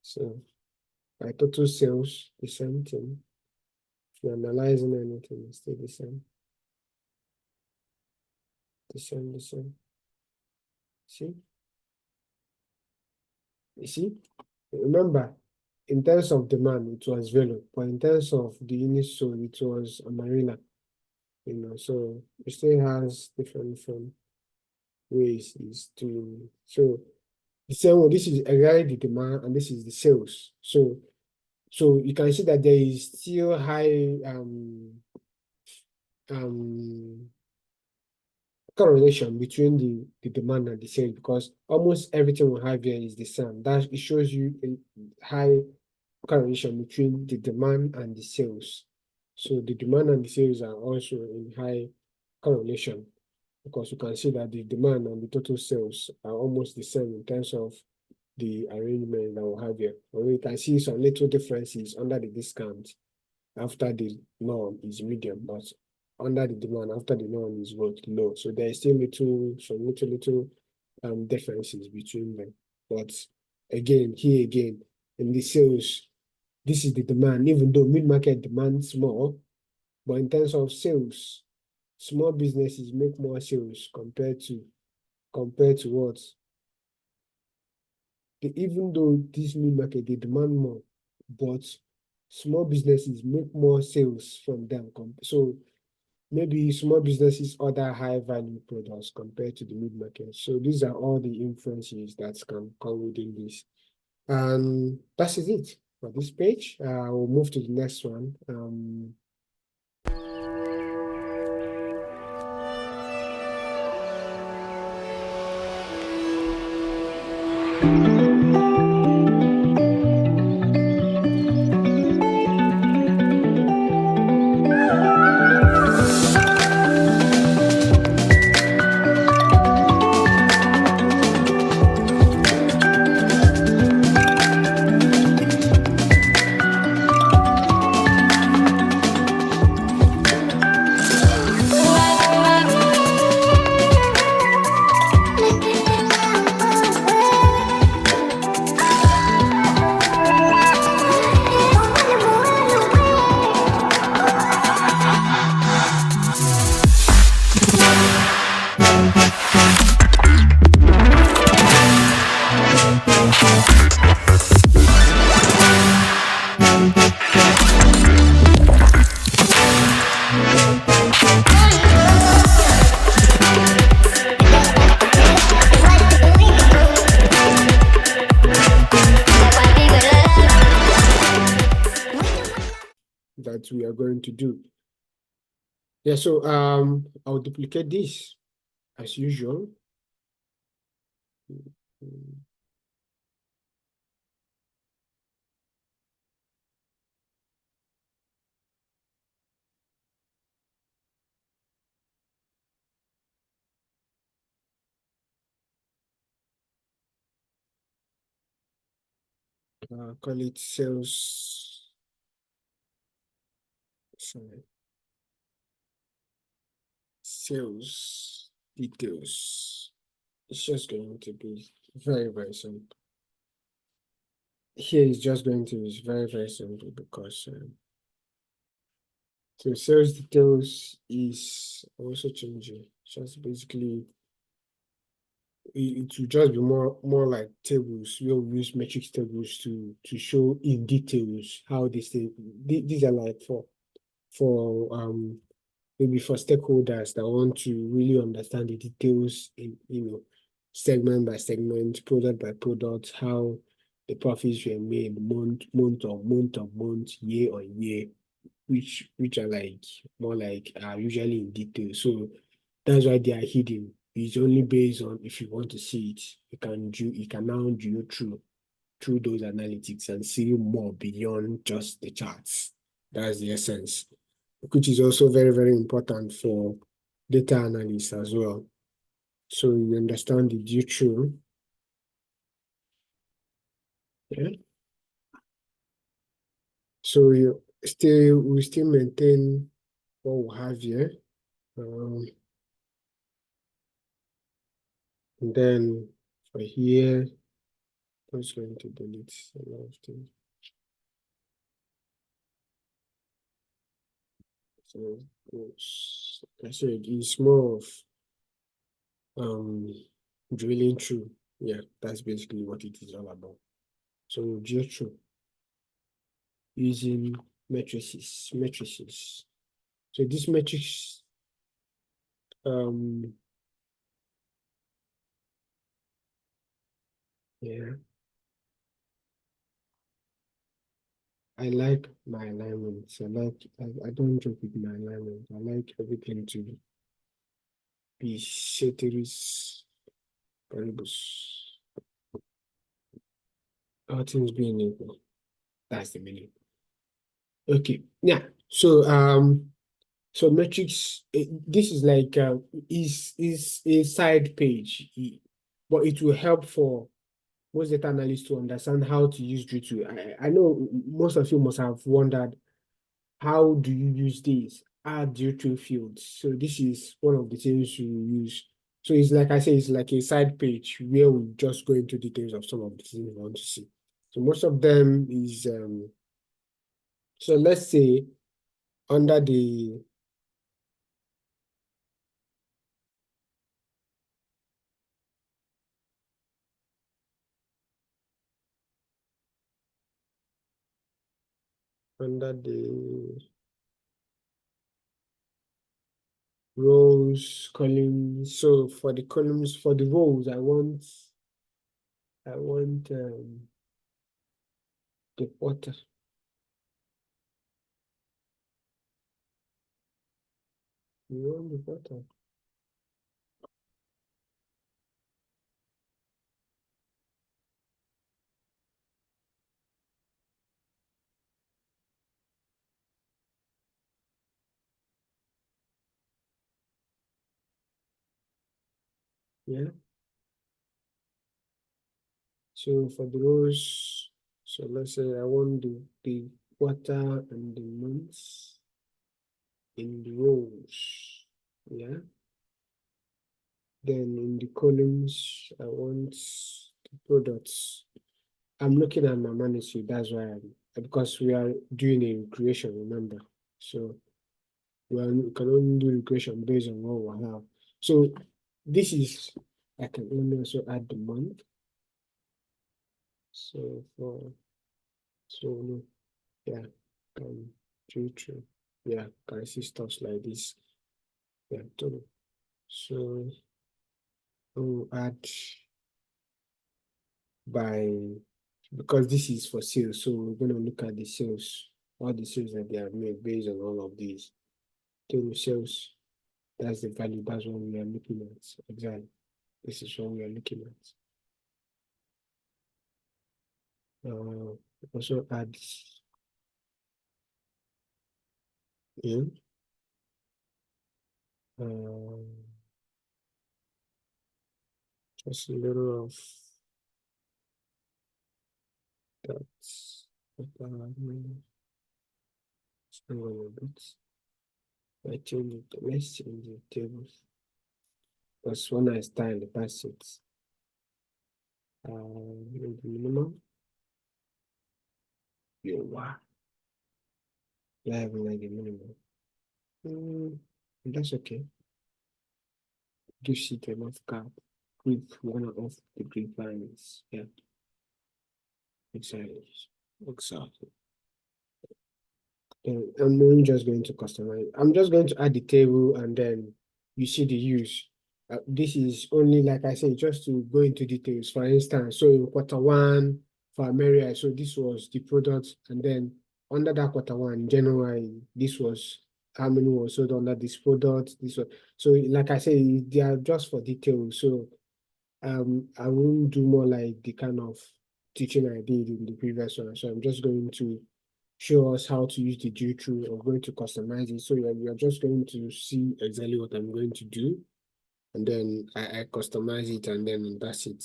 So by total sales, the same thing. If you're analyzing anything, it's still the same. The same, the same. See? You see? Remember, in terms of demand, it was Velo, but in terms of the unit sold, it was Amarilla. You know, so it still has different ways it's doing. So the same way, this is exactly the demand and this is the sales. So you can see that there is still high um correlation between the demand and the sales because almost everything we have here is the same. That it shows you a high correlation between the demand and the sales. So the demand and the sales are also in high correlation because you can see that the demand and the total sales are almost the same in terms of the arrangement that we have here. But we can see some little differences under the discount after the norm is medium, but under the demand after the norm is what low. So there is still some little differences between them. But again, here again, in the sales, this is the demand, even though mid-market demands more, but in terms of sales, small businesses make more sales compared to what? Even though this mid-market they demand more, but small businesses make more sales from them. So maybe small businesses order high value products compared to the mid-market. So these are all the influences that can come within this. And that is it for this page. We'll move to the next one. That we are going to do. Yeah, so I'll duplicate this as usual. call it sales, sorry, sales details. It's just going to be very, very simple. Here is just going to be very, very simple because so sales details is also changing. Just basically it will just be more like tables. We'll use metrics tables to show in details how they stay. These are like for maybe for stakeholders that want to really understand the details in segment by segment, product by product, how the profits were made month, year on year, which are like more like usually in detail. So that's why they are hidden. It's only based on if you want to see it, you can now go through those analytics and see more beyond just the charts. That's the essence, which is also very, very important for data analysts as well. So you understand the view through. Yeah. So we still maintain what we have here. And then for here, I'm just going to delete a lot of things. So I said it's more of drilling through. Yeah, that's basically what it is all about. So drill through using matrices. So this matrix yeah, I like my alignment. I don't joke with my alignment. I like everything to be ceteris paribus. All things being equal. That's the meaning. Okay. Yeah. So metrics, this is like is a side page, but it will help for most data analysts to understand how to use G2. I know most of you must have wondered, how do you use this? Add G2 fields. So this is one of the things you use. So it's like I say, it's like a side page where we just go into details of some of the things we want to see. So most of them is so let's say under the under the rows, columns. So for the columns, for the rows, I want the water. You want the water. Yeah. So for the rows, so let's say I want the water and the months in the rows. Yeah. Then in the columns, I want the products. I'm looking at my manuscript, that's why because we are doing a creation, remember. So we can only do regression based on what we have. So this is, I can only also add the month. So no, yeah, true. Yeah, can see stuff like this. Yeah, total. So we'll add by, because this is for sales, so we're going to look at the sales, all the sales that they have made based on all of these. Total sales, that's the value, that's what we are looking at. Exactly. This is what we are looking at. Also add in just a little of That's hang on a bit. I change it. Let's change the tables. Because when I style the passage, the minimum. You wow. Live like the minimum. That's okay. Gives it enough cap with one of the grid lines. Yeah, exactly. Exactly. I'm just going to customize. I'm just going to add the table and then you see the use. This is only, like I said, just to go into details. For instance, so in quarter 1 for America, so this was the product, and then under that quarter 1, January, this was how many was sold under this product. This was so, like I say, they are just for details. So I won't do more like the kind of teaching I did in the previous one. So I'm just going to show us how to use the G tree. I'm going to customize it. So you're just going to see exactly what I'm going to do. And then I customize it and then that's it.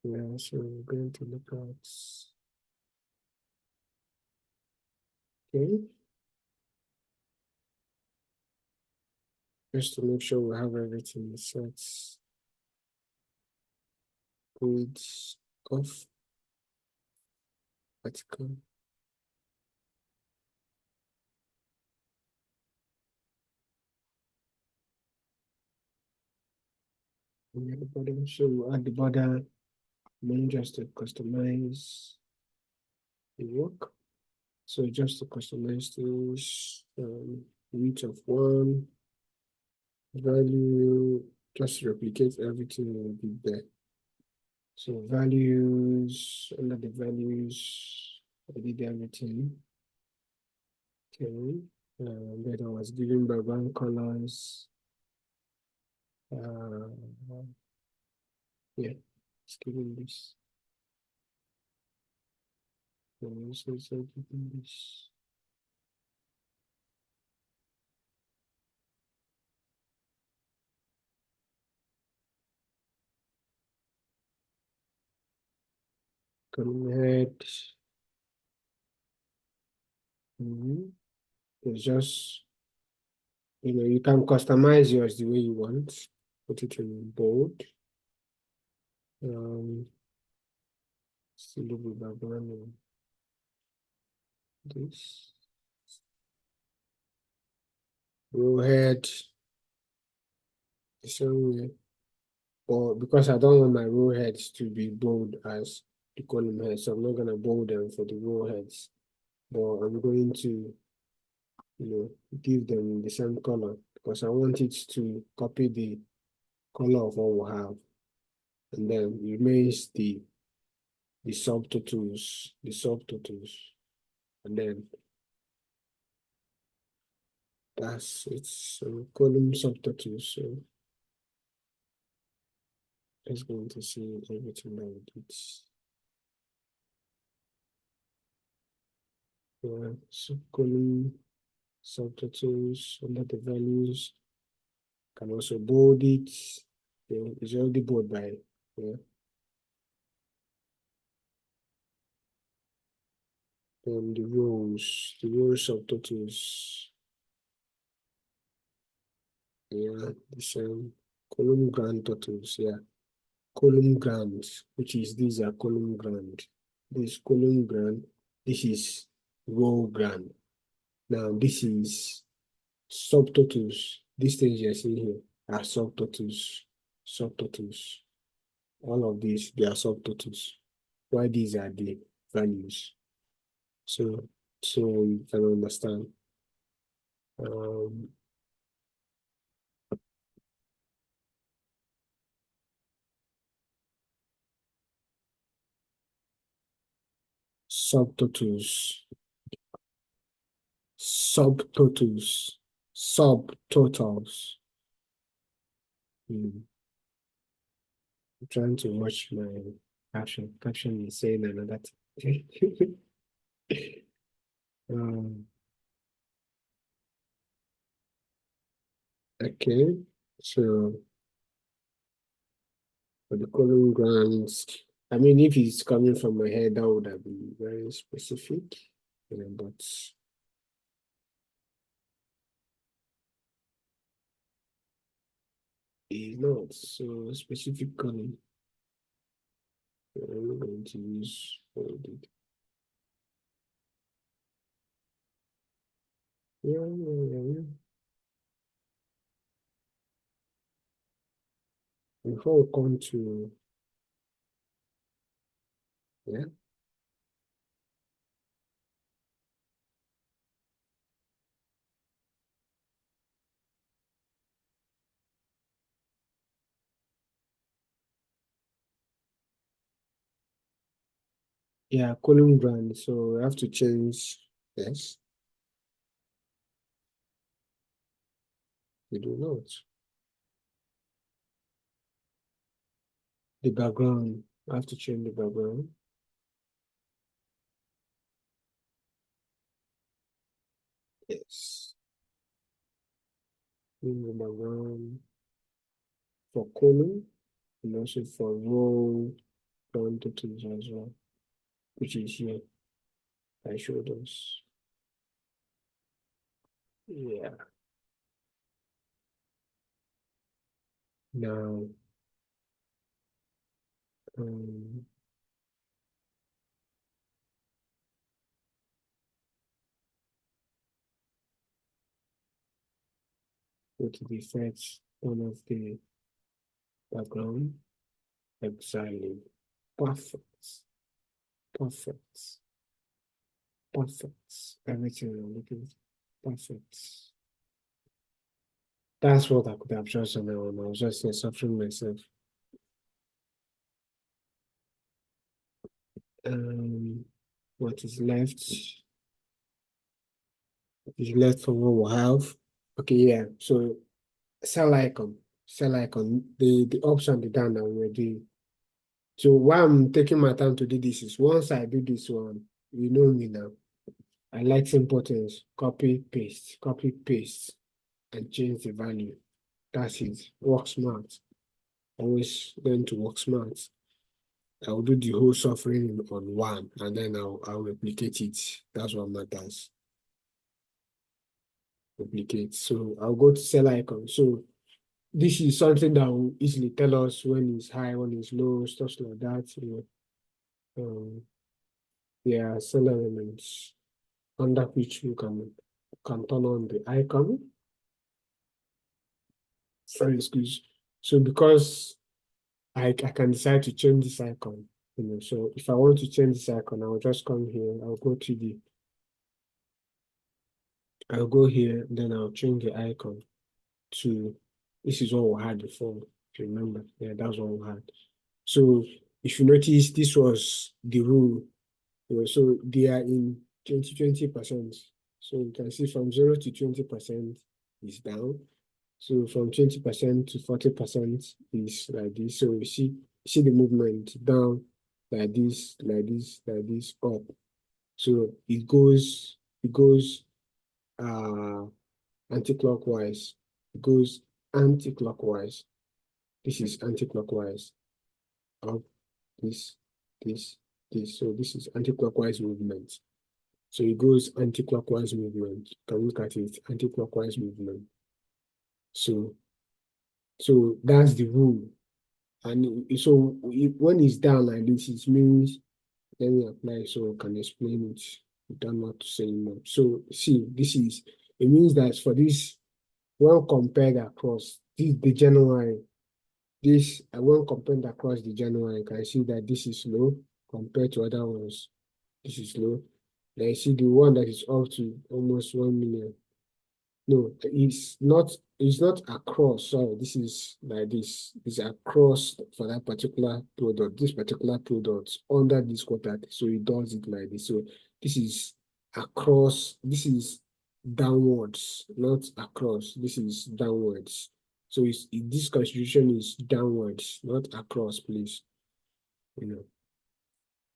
Yeah, so we're going to look at, okay, just to make sure we have everything set. Good off, vertical. And at the bottom, so we'll add the border, then just to customize the work. So just to customize this, width of 1, value, just replicate everything will be there. So values, under the values, I did everything. Okay, then I was given background colors. Yeah, it's giving this. So giving this. Coming ahead. It's just, you can customize yours the way you want. Put it in bold. Still with background and this. Row head the same way. Or because I don't want my row heads to be bold as the column heads, so I'm not gonna bold them for the row heads. But I'm going to, give them the same color because I want it to copy the color of what we have. And then remains the subtotals, and then that's it. So column subtotals. So it's going to see everything that we did. Yeah, so column subtotals under the values. Can also bold it. Yeah, it's already bold by, yeah. Then the rows subtotals. Yeah, the same column grand totals. Yeah, column grand, which is these are column grand. This column grand. This is row grand. Now this is subtotals. These things you're seeing here are subtotals. Subtotals. All of these, they are subtotals. Why these are the values. So you can understand. Um, subtotals. Subtotals. Subtotals. I'm trying to watch my caption. Caption is saying another thing. um, okay, so for the colon glands, I mean, if it's coming from my head, that would have been very specific, but it's not so specific colon. I'm going to use folded. Yeah. Before we come to, yeah, yeah, colon brand. So I have to change, yes, we do not. The background, I have to change the background. Yes. In the background for colon and also for row quantities as well, which is here. I showed us. Yeah. Now, um, go to the first one of the background. Exactly. Perfect. Perfect. Perfect. Everything I'm looking for. Perfect. That's what I could have chosen now. I was just suffering myself. Um, what is left? What is left for what we have? Okay, yeah. So cell icon, cell icon. The option the down that we're doing. So why I'm taking my time to do this is once I do this one, you know me now. I like simple things. Copy, paste, and change the value. That's it. Work smart. Always learn to work smart. I'll do the whole suffering on one and then I'll replicate it. That's what matters. Replicate. So I'll go to cell icon. So this is something that will easily tell us when it's high, when it's low, stuff like that. There are cell elements under which you can turn on the icon. Sorry, excuse. So because I can decide to change this icon, so if I want to change this icon, I'll just come here, I'll go here, then I'll change the icon to, this is what we had before, if you remember. Yeah, that's what we had. So if you notice, this was the rule. So they are in 20%. So you can see from 0 to 20% is down. So from 20% to 40% is like this. So you see the movement down like this, like this, like this, up. So it goes uh anti-clockwise. It goes anti-clockwise. This is anti-clockwise. Up, this, this, this. So this is anti-clockwise movement. So it goes anti-clockwise movement. You can look at it, anti-clockwise movement. So that's the rule. And so when it's down like this, it means let me apply so I can explain it. You don't have to say more. So see, it means that for this, when compared across this the January, this when compared across the January, you can see that this is low compared to other ones. This is low. Then you see the one that is up to almost 1 million. No, it's not across. Sorry, this is like this. It's across for that particular product, this particular product under this quarter. So it does it like this. So this is across, this is downwards, not across. This is downwards. So this constitution is downwards, not across, please.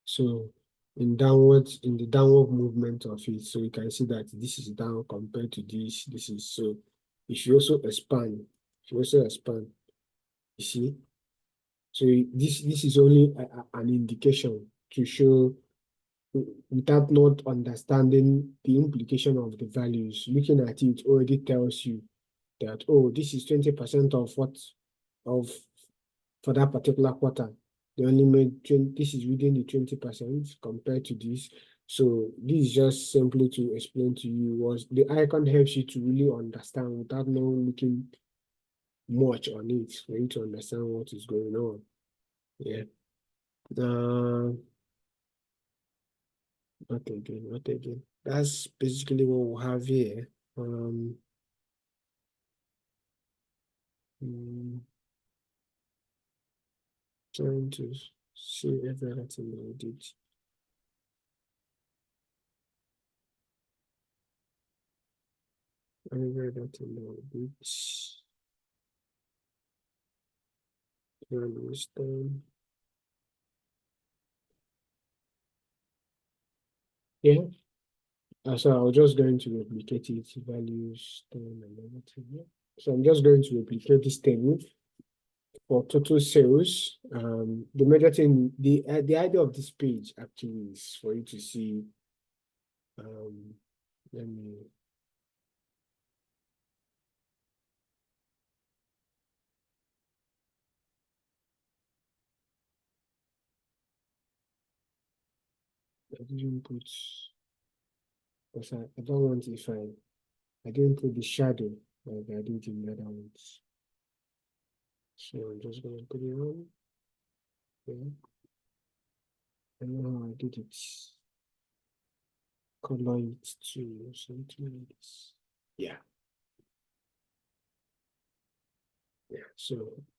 So in the downward movement of it, so you can see that this is down compared to this is so. If you also expand, you see. So this is only an indication to show without not understanding the implication of the values. Looking at it already tells you that, oh, this is 20% of what of for that particular quarter. They only made 20, this is within the 20% compared to this. So this is just simply to explain to you was the icon helps you to really understand without not looking much on it for you to understand what is going on. Yeah. Not again. That's basically what we have here. Mm, Trying to see everything I did. Everything I did. Understand. Yeah. So I was just going to replicate it, values, time, and everything. Yeah. So I'm just going to replicate this table for total sales. The major thing, the idea of this page actually is for you to see. Let me. I didn't put because I don't want if I didn't put the shadow like I did in the other ones. So I'm just gonna put it on. Yeah. I know how I did it. Color it to something like this. Yeah. Yeah. So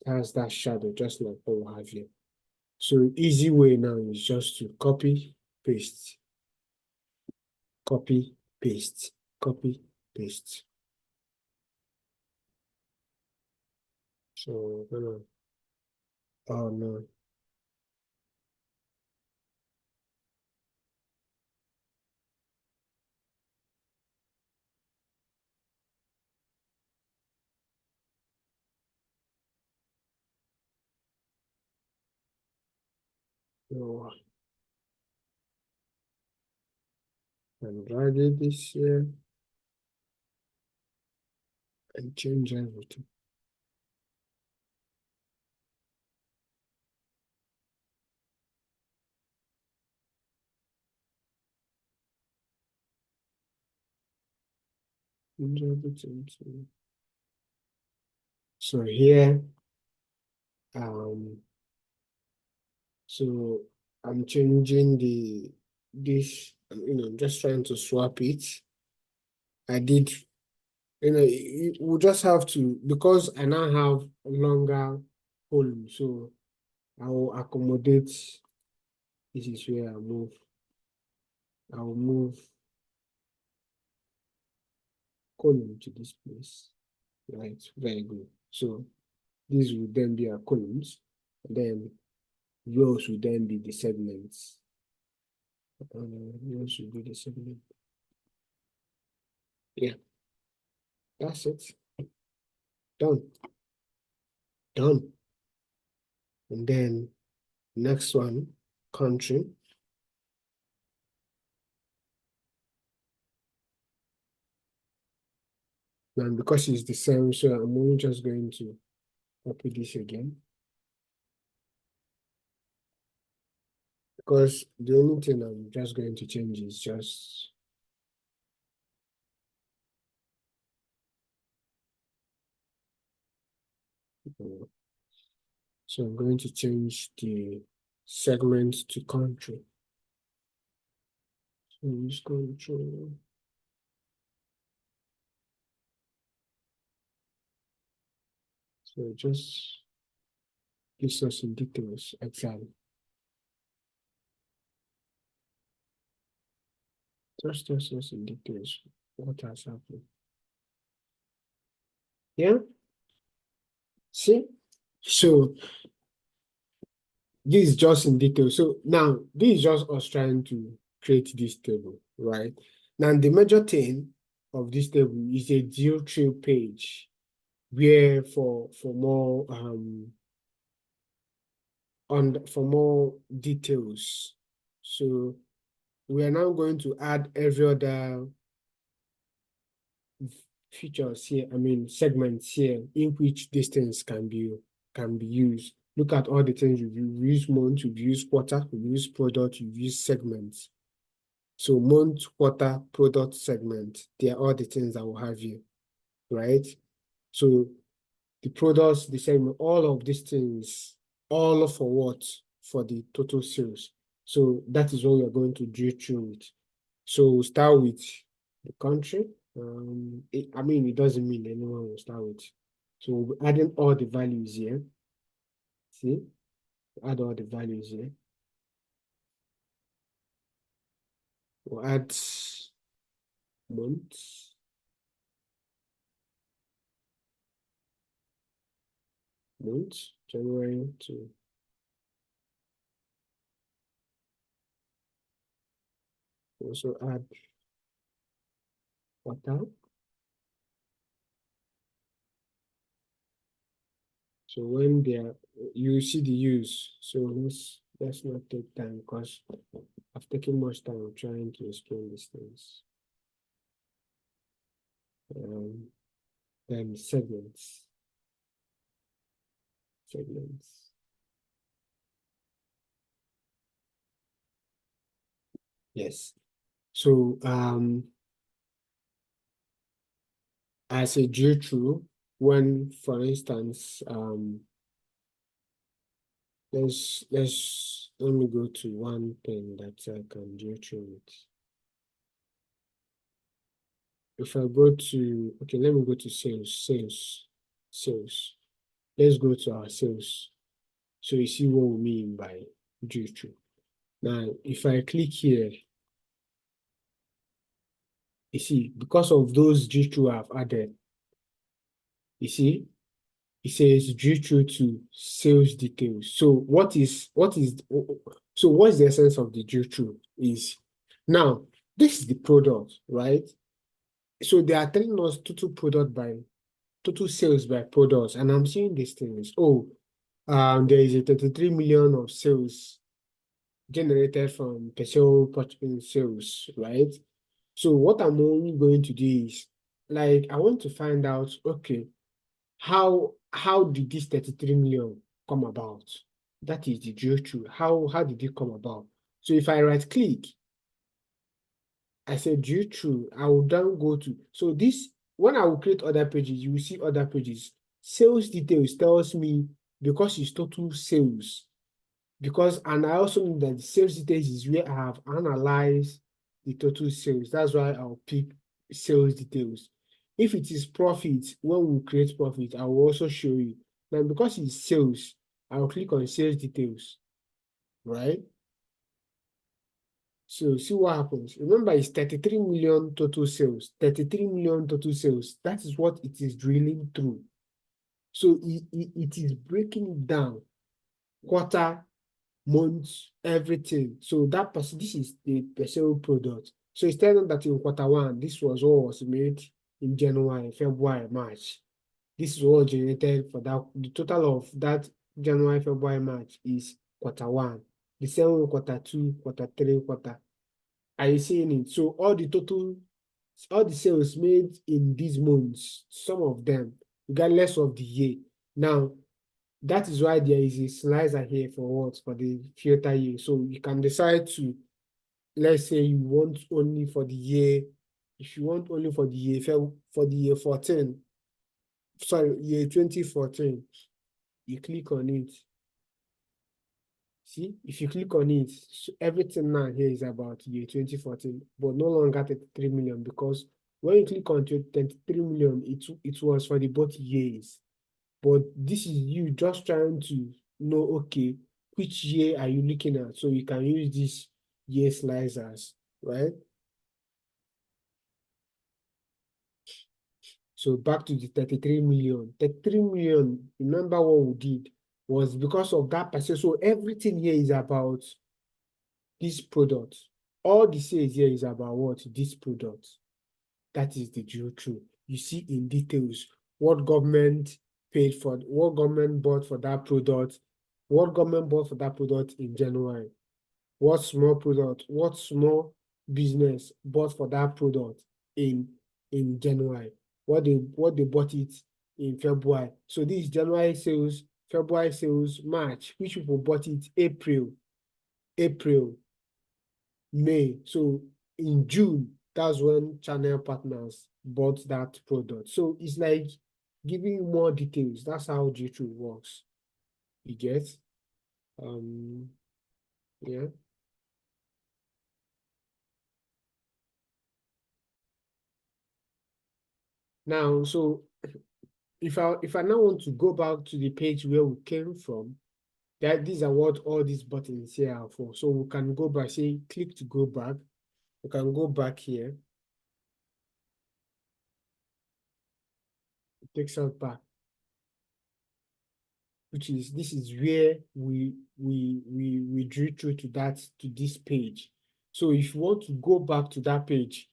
it has that shadow just like what we have here. So easy way now is just to copy, paste, copy, paste, copy, paste. So oh no. No, I'm dragging this here and change everything. Change everything. So here, so I'm changing this, just trying to swap it. I did, we just have to, because I now have a longer column, so I will accommodate, this is where I will move column to this place, right? Very good. So this will then be our columns, and then rows will then be the segments. Rows will be the segment. Yeah, that's it. Done. Done. And then next one, country. And because it's the same, so I'm only just going to copy this again. Because the only thing I'm just going to change is just so I'm going to change the segment to country. So use control. So just gives us in details exactly. Just tells us in details what has happened. Yeah. See? So this is just in detail. So now this is just us trying to create this table, right? Now the major thing of this table is a deal trail page where for more for more details. So we are now going to add every other features here, I mean segments here in which these things can be used. Look at all the things you've used: month, you've used quarter, you've used product, you've used segments. So month, quarter, product, segment, they are all the things that we'll have here, right? So the products, the segment, all of these things, all for what? For the total sales. So that is what we are going to do through it. So we'll start with the country. I mean, it doesn't mean anyone will start with. So we'll be adding all the values here. See, add all the values here. We'll add months, January to also add quarter. So when they are, you see the use. So let's not take time because I've taken much time trying to explain these things. Then segments. Yes. So as a due true, when for instance let me go to one thing that I can do through it. If I go to, okay, let me go to sales. Let's go to our sales. So you see what we mean by due true. Now, if I click here, you see, because of those due true I've added, you see, it says due true to sales details. So what's the essence of the due true is now this is the product, right? So they are telling us total sales by products, and I'm seeing these things. Oh, there is a 33 million of sales generated from personal purchasing sales, right? So what I'm only going to do is like I want to find out, okay, how did this 33 million come about? That is the due true. How did it come about? So if I right click, I say due true, I will then go to, so this, when I will create other pages, you will see other pages. Sales details tells me because it's total sales. Because, and I also know that the sales details is where I have analyzed the total sales. That's why I'll pick sales details. If it is profit, when we create profit, I will also show you. Now, because it's sales, I'll click on sales details, right? So see what happens. Remember, it's 33 million total sales. 33 million total sales. That is what it is drilling through. So it is breaking down quarter, months, everything. So that person, this is the personal product. So it's telling that in quarter one, this was what was made in January, February, March. This is what generated for that. The total of that January, February, March is quarter one. The same way quarter two, quarter three, quarter. Are you seeing it? So all the sales made in these months, some of them, regardless of the year. Now, that is why there is a slicer here for what? For the filter year. So you can decide to, let's say you want only for the year, if you want only for the year, for the year 14, sorry, year 2014, you click on it. See, if you click on it, so everything now here is about year 2014, but no longer 33 million because when you click on 33 million, it was for the both years. But this is you just trying to know, okay, which year are you looking at? So you can use this year slicers, right? So back to the 33 million. 33 million, remember what we did was because of that percent. So everything here is about this product. All the sales here is about what? This product. That is the drill through. You see in details what government paid for, what government bought for that product, what government bought for that product in January, what small business bought for that product in January, what they bought it in February. So this is January sales, February sales, March, which people bought it April, May. So in June, that's when channel partners bought that product. So it's like giving you more details. That's how G2 works. You get? Yeah. Now, so if I now want to go back to the page where we came from, that these are what all these buttons here are for. So we can go back, say click to go back. We can go back here. It takes us back, which is this is where we drew through to this page. So if you want to go back to that page,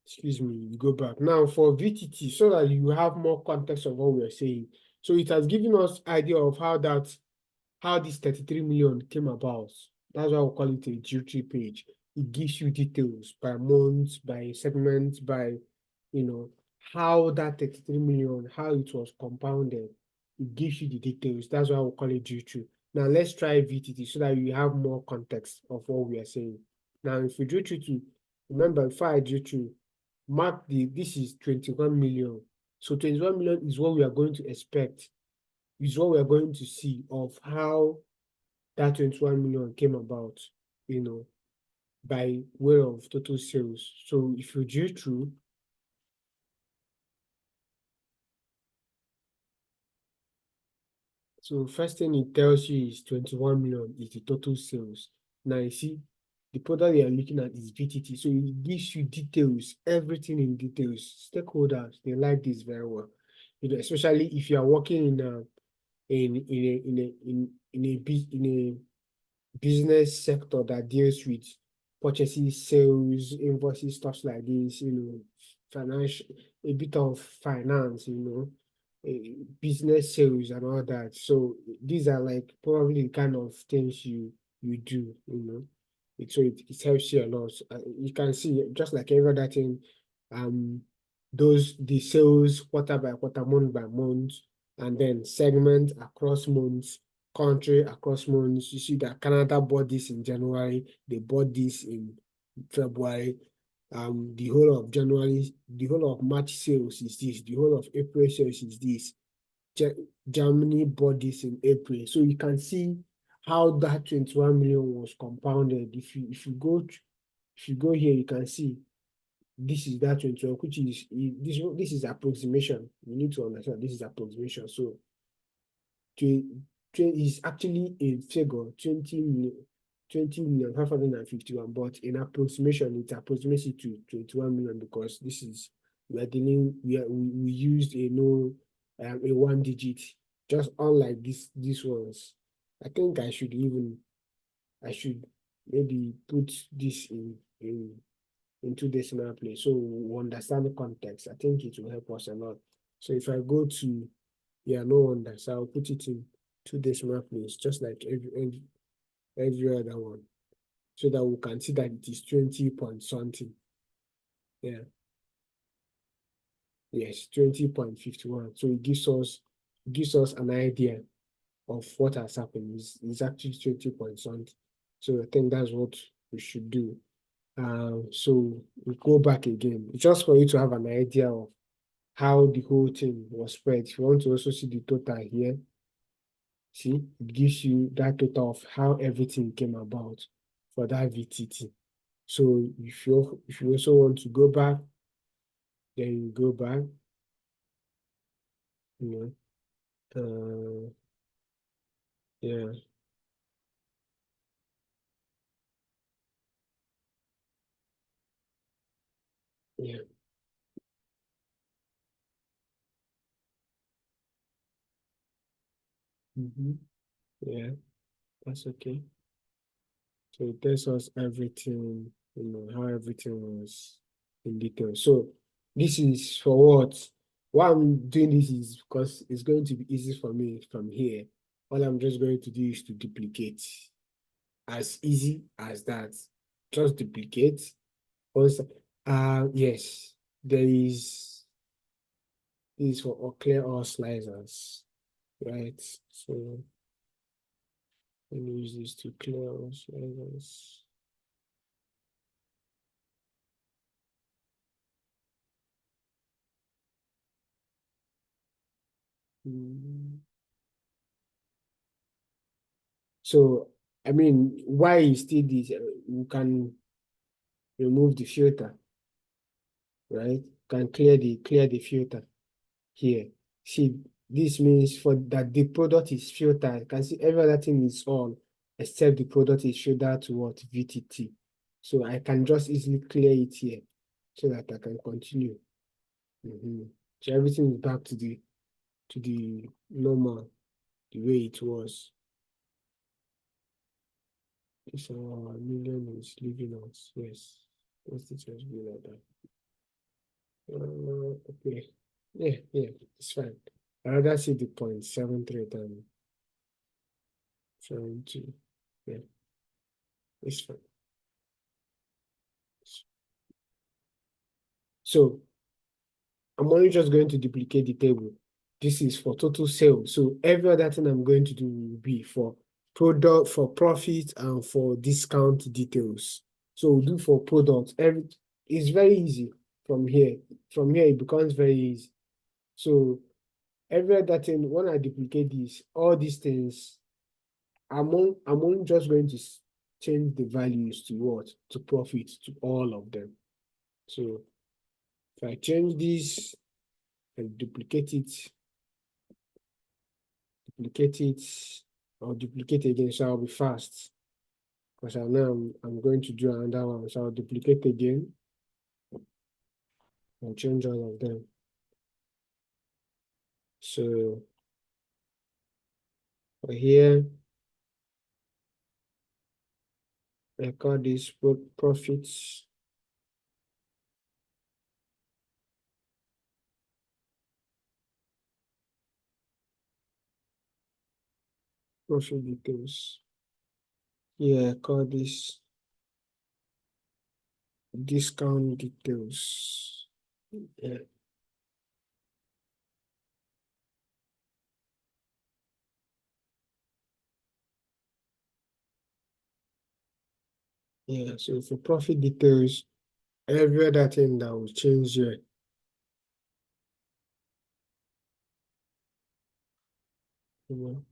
excuse me, you go back. Now for VTT, so that you have more context of what we are saying. So it has given us idea of how this 33 million came about. That's why we call it a duty page. It gives you details by month, by segment, by, how that 33 million, how it was compounded. It gives you the details. That's why we call it duty. Now let's try VTT so that you have more context of what we are saying. Now, if we drew to, remember, before I drew to, this is 21 million. So 21 million is what we are going to expect, is what we are going to see of how that 21 million came about, by way of total sales. So if you drew through, so first thing it tells you is 21 million is the total sales. Now you see, the product you are looking at is VTT. So it gives you details, everything in details. Stakeholders, they like this very well. Especially if you are working in a business sector that deals with purchases, sales, invoices, stuff like this, financial, a bit of finance, business sales and all that. So these are like probably the kind of things you do, So it helps you a lot. You can see just like every other thing, the sales quarter by quarter, month by month, and then segment across months, country across months. You see that Canada bought this in January, they bought this in February. The whole of January, the whole of March sales is this, the whole of April sales is this. Germany bought this in April. So you can see how that 21 million was compounded. If you go here, you can see this is that 21, which is this is approximation. You need to understand this is approximation. So is actually a figure 20,551,051, but in approximation, it approximates it to 21 million because this is we used a one digit, just unlike these ones. I think I should maybe put this into decimal place so we understand the context. I think it will help us a lot. So if I go to no wonder, so I'll put it in two decimal place, just like every other one, so that we can see that it is 20 point something. Yeah. Yes, 20.51. So it gives us an idea of what has happened. It's actually 20 point something. So I think that's what we should do. So we go back again, just for you to have an idea of how the whole thing was spread. If you want to also see the total here, see, it gives you that total of how everything came about for that VTT. So if you also want to go back, then you go back, yeah. Yeah. Yeah, that's okay. So it tells us everything, how everything was in detail. So this is for what? Why I'm doing this is because it's going to be easy for me from here. All I'm just going to do is to duplicate. As easy as that. Just duplicate. Also, yes, there is this for all clear all slicers, right? So let me use this to clear all slicers. So, I mean, why you still this? You can remove the filter, right? Can clear the filter here. See, this means for that the product is filtered. You can see every other thing is on except the product is filtered to what? VTT. So I can just easily clear it here so that I can continue. So everything is back to the normal, the way it was. This our million is leaving us. Yes. Let's just be like that. Okay. Yeah, it's fine. I rather see the point 73 than 72. Yeah, it's fine. So I'm only just going to duplicate the table. This is for total sales. So every other thing I'm going to do will be for product, for profit, and for discount details. So we'll do for product. It's very easy from here. From here, it becomes very easy. So every other thing, when I duplicate this, all these things, I'm only just going to change the values to what? To profit, to all of them. So if I change this and duplicate it, or duplicate again, so I'll be fast. Because I know I'm going to do another one. So I'll duplicate again and change all of them. So for here, I call this profits. Profit details. Yeah, I call this discount details. Yeah. Yeah, so for profit details, every other thing that will change here. You know.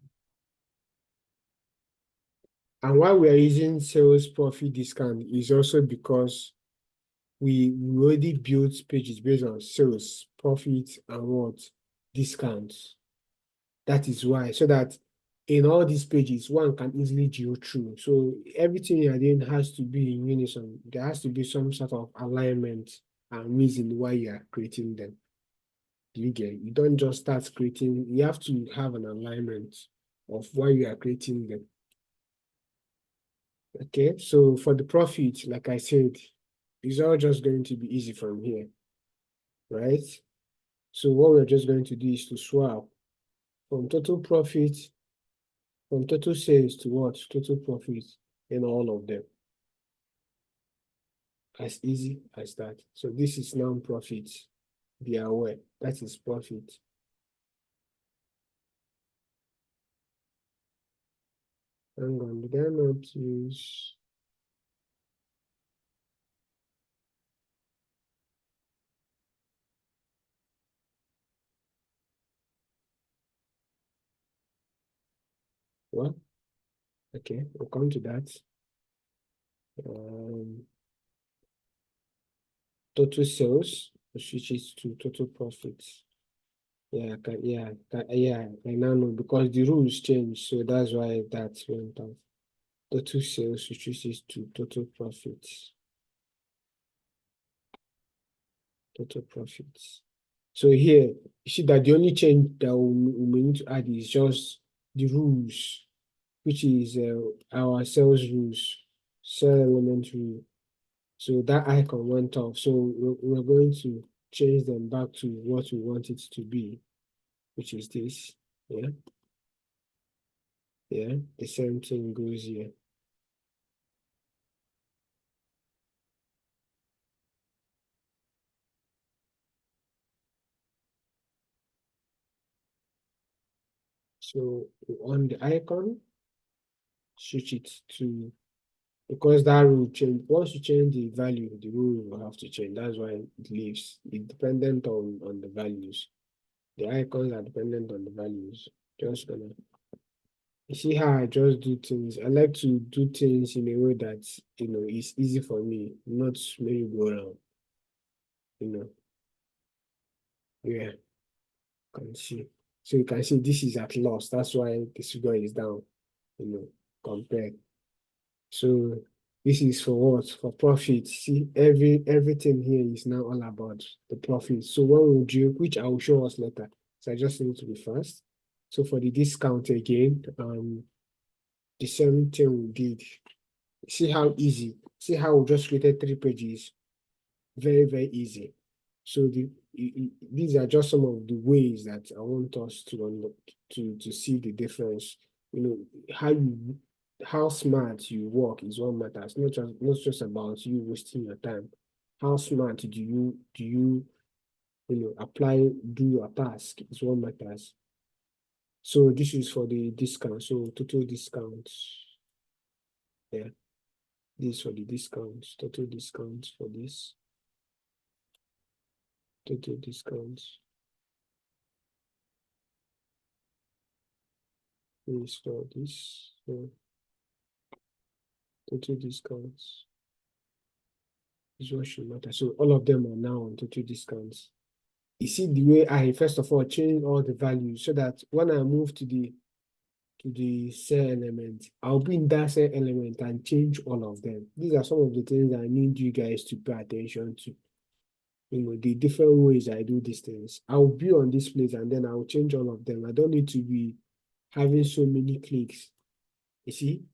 And why we are using sales profit discount is also because we already built pages based on sales, profit, and what? Discounts. That is why, so that in all these pages, one can easily go through. So everything you're doing has to be in unison. There has to be some sort of alignment and reason why you are creating them. You don't just start creating, you have to have an alignment of why you are creating them. Okay, so for the profit, like I said, it's all just going to be easy from here, right? So what we're just going to do is to swap from total profit, from total sales to what? Total profit in all of them. As easy as that. So this is non-profit. Be aware, that is profit. Hang on, did I not use? What? Okay, we'll come to that. Um, Total sales, which is to total profits. Yeah, I now know because the rules changed, so that's why that went out. Total sales, which is to total profits. Total profits. So here, you see that the only change that we need to add is just the rules, which is our sales rules, sell element rule. So that icon went off. So we're going to change them back to what we want it to be, which is this. Yeah. Yeah. The same thing goes here. So on the icon, switch it to, because that rule change. Once you change the value, the rule will have to change. That's why it leaves. It's dependent on the values. The icons are dependent on the values. Just gonna, you see how I just do things. I like to do things in a way that is easy for me, not merry go around. You know, yeah, can see. So you can see this is at loss. That's why this figure is down. Compared. So this is for what? For profit. See, everything here is now all about the profit. So when we do, which I will show us later. So I just need to be fast. So for the discount again, the same thing we did. See how easy. See how we just created 3 pages. Very, very easy. So these are just some of the ways that I want us to unlock, to see the difference. How how smart you work is what matters. Not just about you wasting your time. How smart do you apply, do your task is what matters. So this is for the discount. So total discount. Yeah, this is for the discount. Total discount for this. Total discount. Is for this. So total discounts is what should matter. So all of them are now on total discounts. You see the way I first of all change all the values so that when I move to the cell element, I'll be in that cell element and change all of them. These are some of the things I need you guys to pay attention to. The different ways I do these things. I'll be on this place and then I'll change all of them. I don't need to be having so many clicks. You see,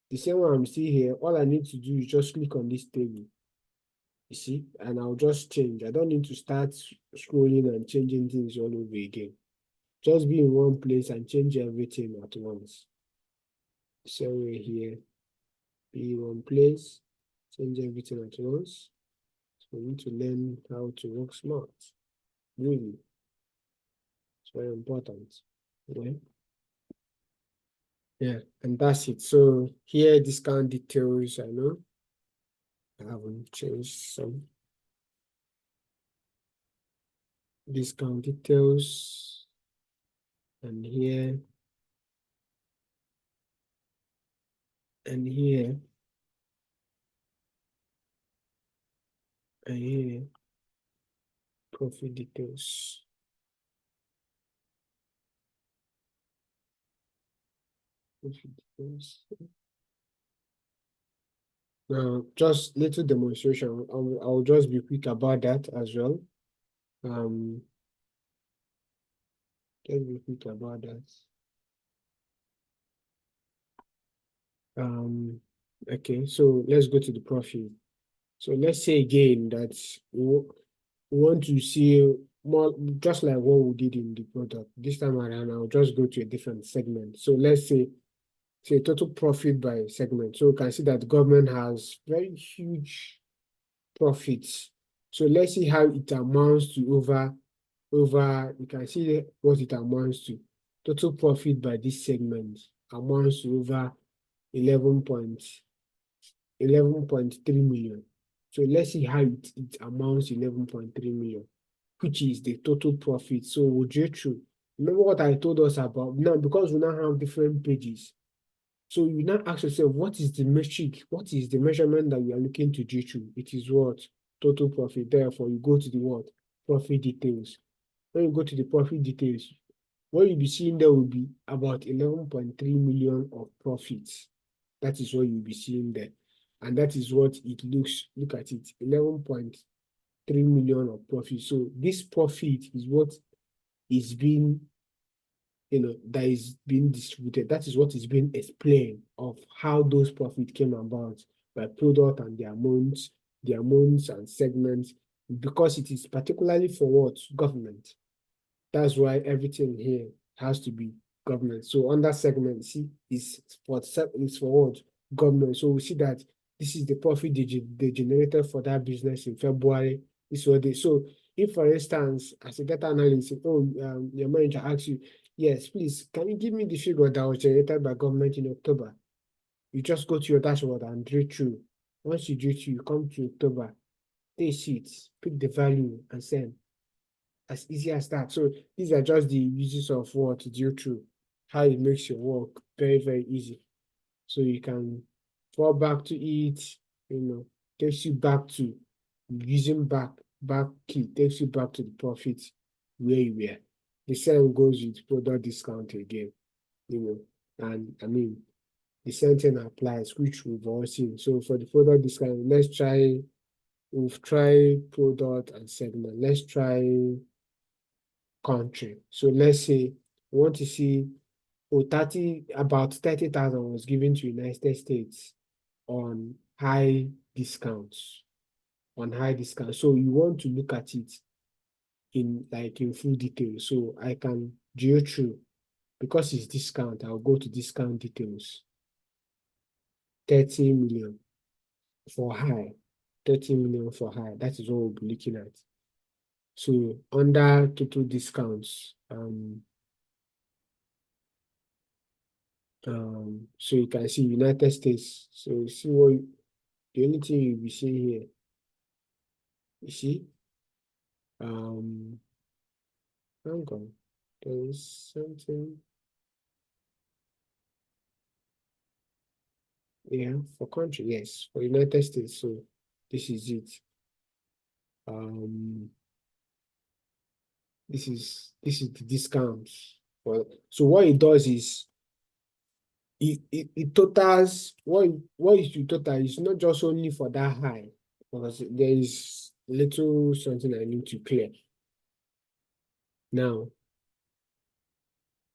the same way I'm still here, all I need to do is just click on this table. You see, and I'll just change. I don't need to start scrolling and changing things all over again. Just be in one place and change everything at once. Same way here, be in one place, change everything at once. So we need to learn how to work smart. Really, it's very important. Yeah. Yeah, and that's it. So here, discount details. I know I haven't changed some discount details, and here and here and here, profit details. Profit details. Now, just little demonstration. I'll just be quick about that as well. Um, just be quick about that. Okay, so let's go to the profit. So let's say again that we want to see more, just like what we did in the product. This time around, I'll just go to a different segment. So let's say total profit by segment. So you can see that government has very huge profits. So let's see how it amounts to you can see what it amounts to. Total profit by this segment amounts to over 11.3 million. So let's see how it amounts to 11.3 million, which is the total profit. So we'll go through. Remember what I told us about now, because we now have different pages. So you now ask yourself, what is the metric? What is the measurement that you are looking to do through? It is what? Total profit. Therefore, you go to the what? Profit details. When you go to the profit details, what you'll be seeing there will be about 11.3 million of profits. That is what you'll be seeing there. And that is what it looks, look at it, 11.3 million of profit. So this profit is what is being that is being distributed. That is what is being explained of how those profits came about by product and their modes and segments, because it is particularly for what? Government. That's why everything here has to be government. So under segment, see, is for what? Government. So we see that this is the profit they generated for that business in February. This is what they so if, for instance, as a data analyst, your manager asks you, yes, please, can you give me the figure that was generated by government in October? You just go to your dashboard and drill through. Once you drill through, you come to October, take sheets, pick the value, and send. As easy as that. So these are just the uses of what to drill through, how it makes your work very, very easy. So you can fall back to it, takes you back to using back key, takes you back to the profit where you were. The same goes with product discount again, and I mean the same thing applies, which we've all seen. So for the product discount, we've tried product and segment. Let's try country. So let's say we want to see about 30,000 was given to United States on high discounts. So you want to look at it in full detail. So I can go through, because it's discount, I'll go to discount details. 30 million for high. 30 million for high. That is what we'll be looking at. So under total discounts, so you can see United States. So you see the only thing you'll be seeing here, you see, hang on, there is something, yeah, for country, yes, for United States. So this is it. This is the discount. So what it does is it totals what is the total. It's not just only for that high, because there is little something I need to clear now,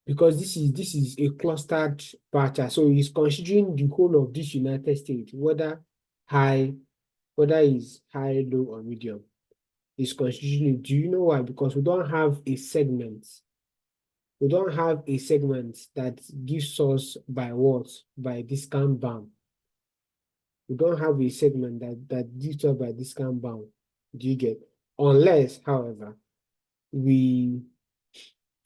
because this is a clustered bar chart. So it's considering the whole of this United States, whether it's high, low, or medium. It's considering it. Do you know why? Because we don't have a segment. We don't have a segment that gives us by what? By discount bound. We don't have a segment that gives us by discount bound. Do you get? Unless, however, we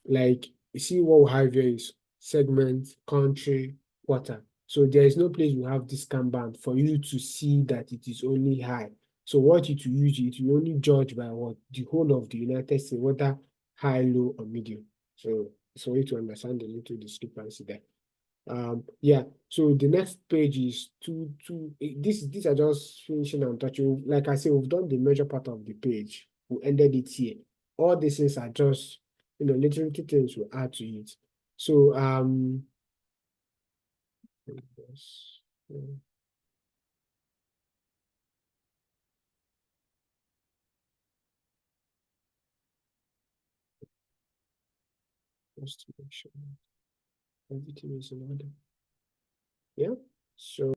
you see what we have here is segment, country, quarter. So there is no place we have discount band for you to see that it is only high. So what you to use it, you only judge by what? The whole of the United States, whether high, low, or medium. So it's for you to understand the little discrepancy there. Yeah, so the next page is these are just finishing and touching. Like I said, we've done the major part of the page. We ended it here. All these things are just little things we add to it. So just to make sure everything is in order. Yeah. So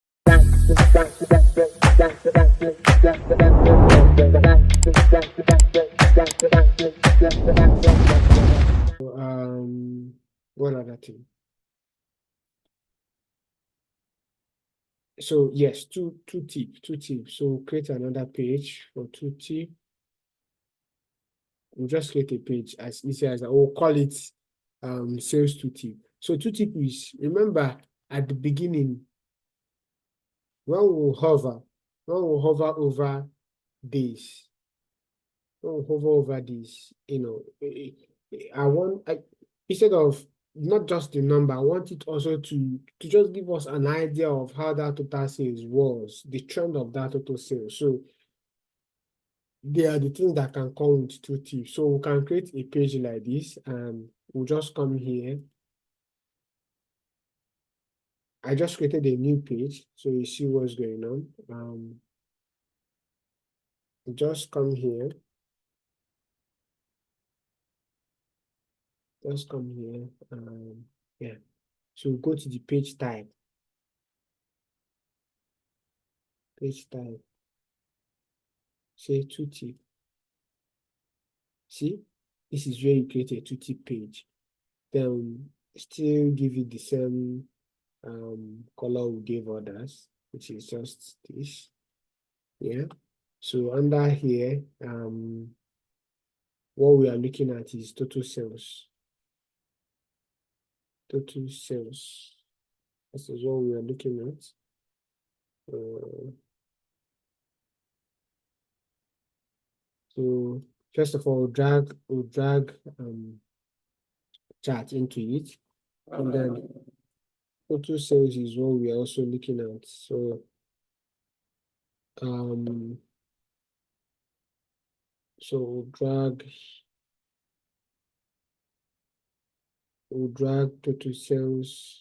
what other thing? So yes, two tips. So create another page for tooltip. We'll just create a page as easy as that. We'll call it sales tooltip. So tooltip is, remember at the beginning, when we hover over this, instead of not just the number, I want it also to just give us an idea of how that total sales was, the trend of that total sales. So they are the things that can come with tooltip. So we can create a page like this, and we'll just come here. I just created a new page, so you see what's going on. Just come here. Just come here. Yeah. So go to the page type. Page type. Say tooltip. See, this is where you create a tooltip page. Then still give it the same color we gave others, which is just this. Yeah. So under here, what we are looking at is total sales. Total sales. This is what we are looking at. So first of all, we'll drag chart into it, and then total sales is what we are also looking at. So we'll drag total sales.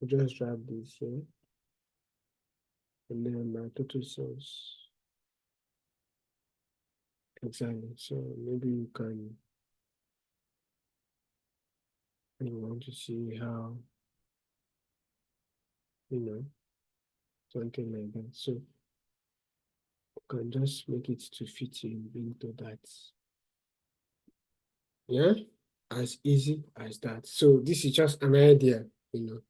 I'll just drag this here, and then my total sales. Exactly. So maybe you want to see how, something like that. So you can just make it to fit into that. Yeah, as easy as that. So this is just an idea, yeah,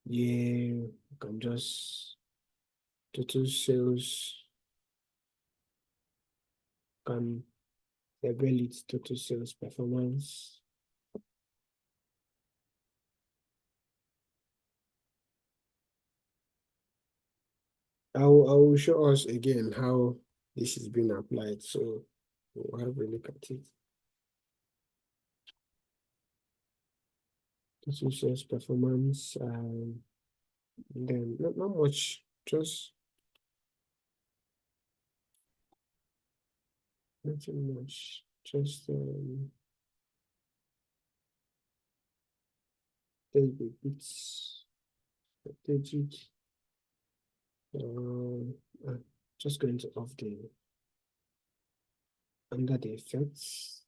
you can just total sales, can label it total sales performance. I will show us again how this is being applied. So we'll have a look at it. Total sales performance, then not much, just nothing much, just it's strategic. Just going to off the under the effects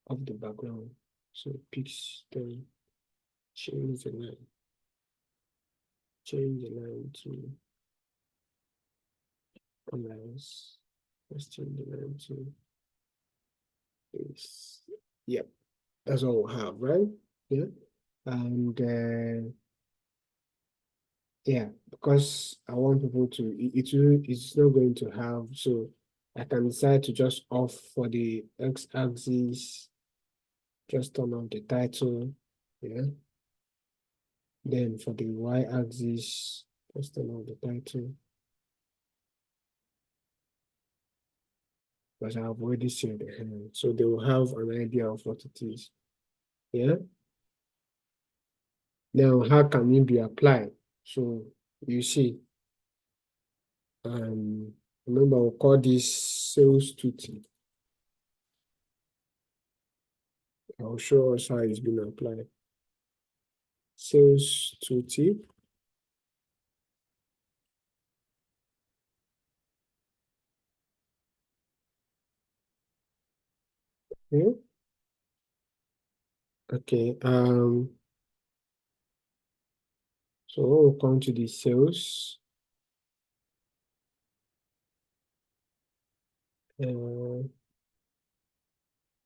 of the background. So it picks the change the line to analyze. Let's change the line to this. Yep, that's all we have, right? Yeah. And yeah, because I want people to it's not going to have, so I can decide to just off for the x-axis, just turn on the title, yeah. Then for the y-axis, just turn on the title, because I've already said the heading, so they will have an idea of what it is. Yeah. Now, how can it be applied? So you see, remember we'll call this sales tooltip. I'll show us how it's been applied. Sales tooltip. Yeah. Okay. So we'll come to the sales.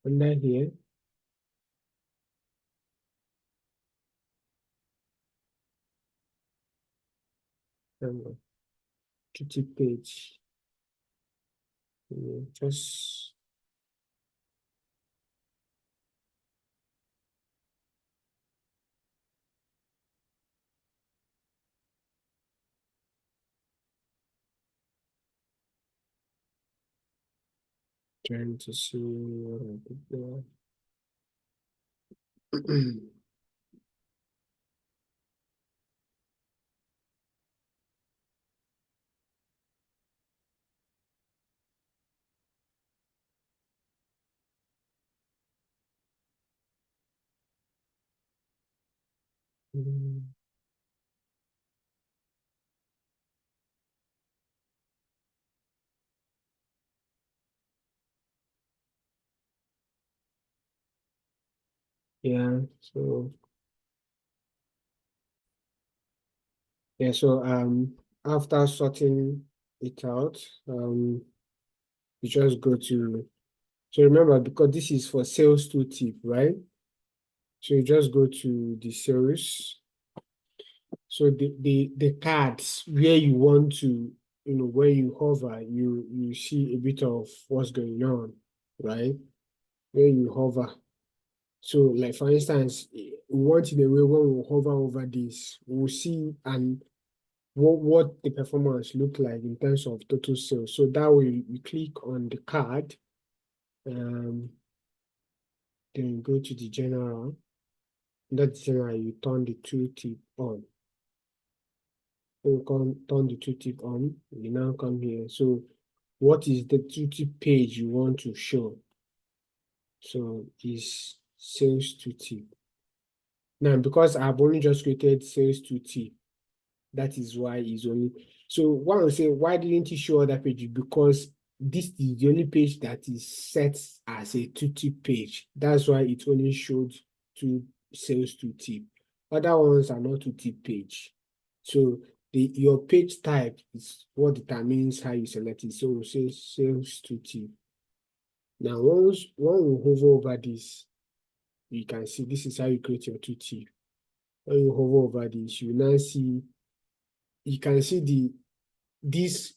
Under here. Tooltip page. Just trying to see what I did there. Yeah, so yeah, so after sorting it out, you just go to, so remember, because this is for sales tooltip, right? So you just go to the sales. So the cards where you want to, where you hover, you see a bit of what's going on, right? Where you hover. So like for instance, we want in a way when we hover over this, we'll see and what the performance look like in terms of total sales. So that way you click on the card, um, then you go to the general. That general, you turn the tooltip on. When you turn the tooltip on, you now come here. So what is the tooltip page you want to show? So is sales tooltip. Now, because I've only just created sales tooltip, that is why it's only. So one will say, why didn't you show other pages? Because this is the only page that is set as a tooltip page. That's why it only showed two sales tooltip. Other ones are not tooltip page. So your page type is what determines how you select it. So we'll say sales tooltip. Now, once when we hover over this, you can see this is how you create your tooltip. When you hover over this, you now see, you can see this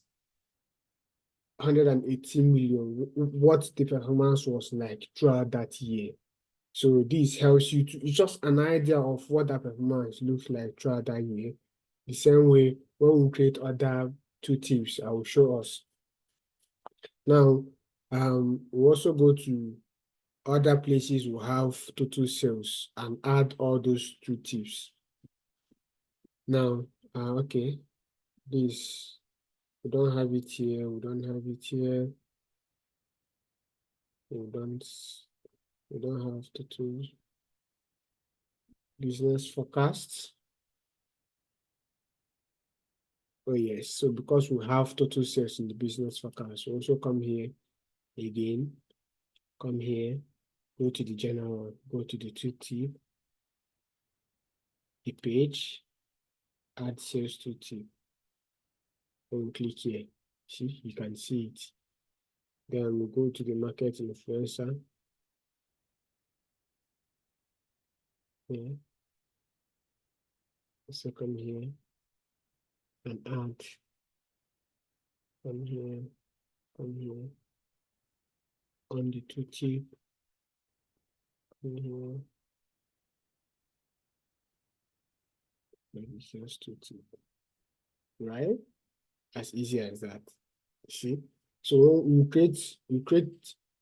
118 million, what the performance was like throughout that year. So this helps you to, it's just an idea of what that performance looks like throughout that year. The same way when we create other two tips, I will show us. Now, we also go to other places we have total sales and add all those two tips. Now, okay, this, we don't have it here, we don't have it here, we don't have total business forecasts. Oh yes, so because we have total sales in the business forecast, we also come here again, come here, go to the general, go to the tooltip, the page, add sales tooltip. When we click here, see, you can see it. Then we go to the market influencer. Here, also come here and add, come here, come here, on the tooltip, come here, maybe sales tooltip, right? As easy as that. See? So we create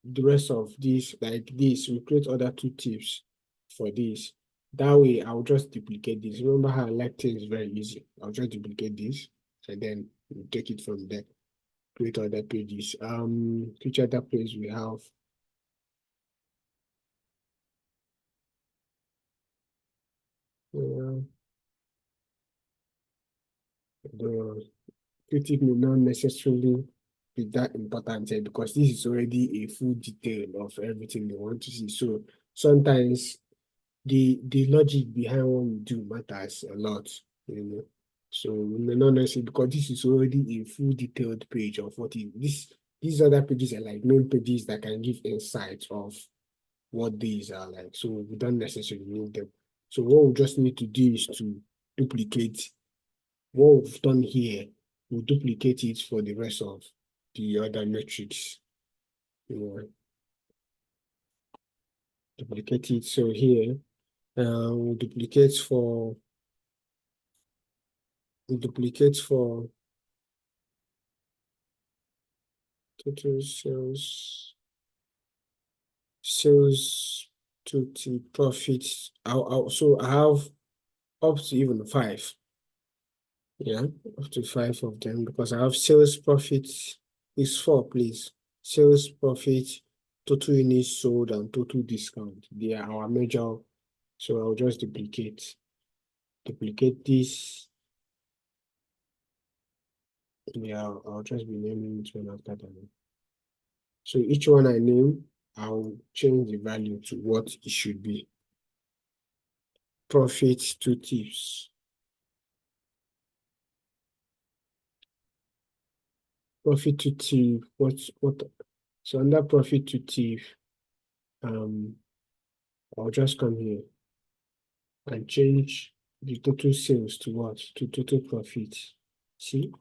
the rest of this like this, we create other two tips for this. That way I'll just duplicate this. Remember how I like things very easy. I'll just duplicate this and then we'll take it from there. Create other pages. Which other page we have? The critic may not necessarily be that important here because this is already a full detail of everything they want to see. So sometimes the logic behind what we do matters a lot, you know. So we may not necessarily, because this is already a full detailed page of what is this. These other pages are like main pages that can give insights of what these are like. So we don't necessarily need them. So what we just need to do is to duplicate what we've done here. We'll duplicate it for the rest of the other metrics. You know, duplicate it. So here, we'll duplicate for total sales to the profits. So I have up to even 5. Yeah, up to 5 of them because I have sales profits is 4, please. Sales profit, total units sold, and total discount. They are our major. So I'll just duplicate this. Yeah, I'll just be naming each one after that. So each one I name, I'll change the value to what it should be. profit tooltips. Profit tooltip, what, so under profit tooltip, I'll just come here and change the total sales to what? To total profit. See?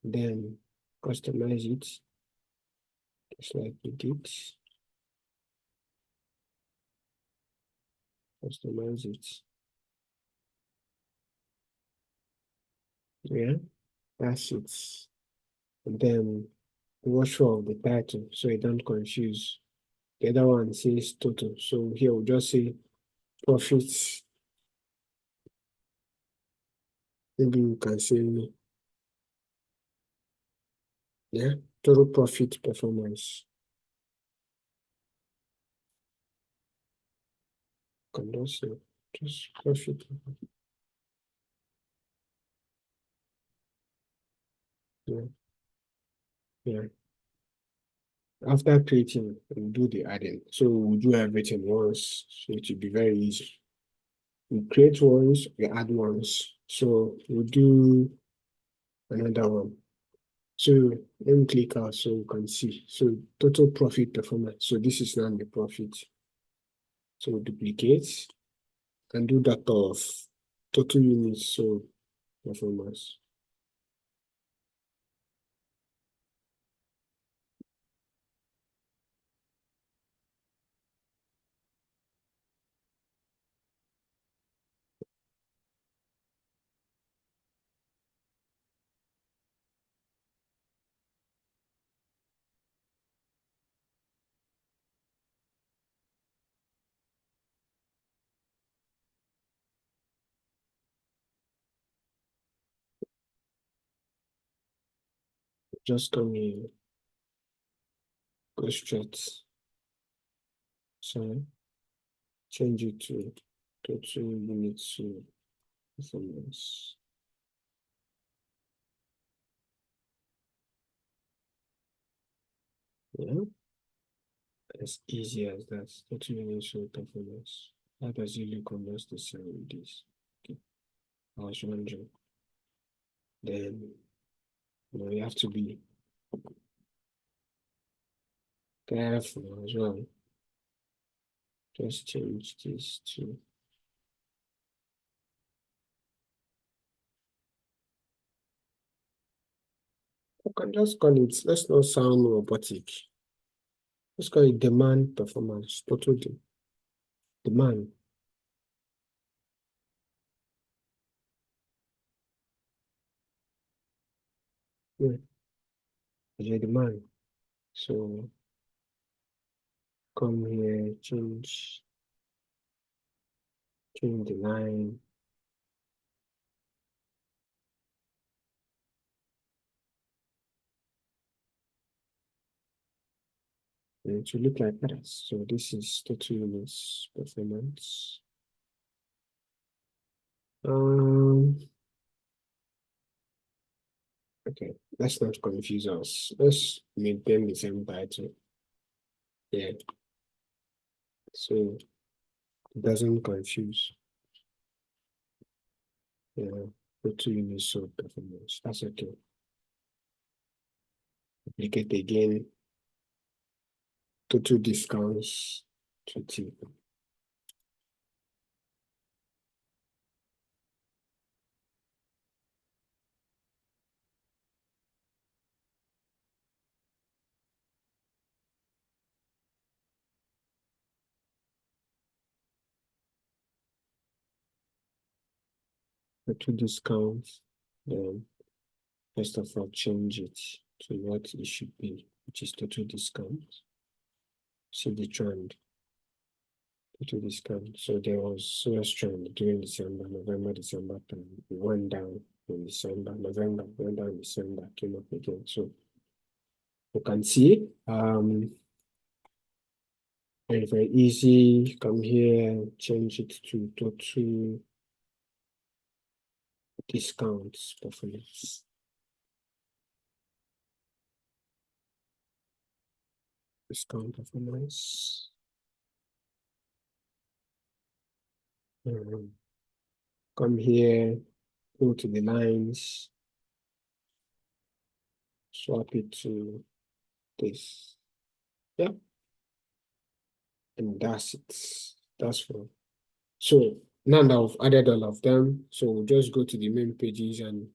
Then customize it, just like we did. Customize it. Yeah, that's it. And then watch for the title so you don't confuse. The other one says total. So here we'll just say profits. Maybe you can say, yeah, total profit performance. Can just say just profit. Yeah, yeah. After creating, we'll do the adding. So we'll do everything once. So it will be very easy. We create once, we add once. So we'll do another one. So let me click out so you can see. So total profit performance. So this is now the profit. So duplicate and do that of total units. So performance. Just come here, go straight. So change it to total units to performance. Yeah, as easy as that. Total units to performance. How does it look on just the same with this? Okay, I was wondering. Then you have to be careful as well. Just change this to I can just call it, let's not sound robotic. Let's call it demand performance, total demand. Yeah, the demand. So come here, change the line. And it will look like that. So this is total units performance. Okay, let's not confuse us. Let's maintain the same title. Yeah, so it doesn't confuse. Yeah, total units of performance. That's okay. Duplicate again, total discounts 20. Total discounts. Then first of all, change it to what it should be, which is total discount. See the trend. Total discount. So there was serious trend during December, November, December time. It went down in December, November, went down in December, came up again. So you can see very, very easy. Come here, change it to total discounts performance. Discount performance. Um, come here, go to the lines, swap it to this. Yeah, and that's it. That's for so now that I've added all of them, so we'll just go to the main pages and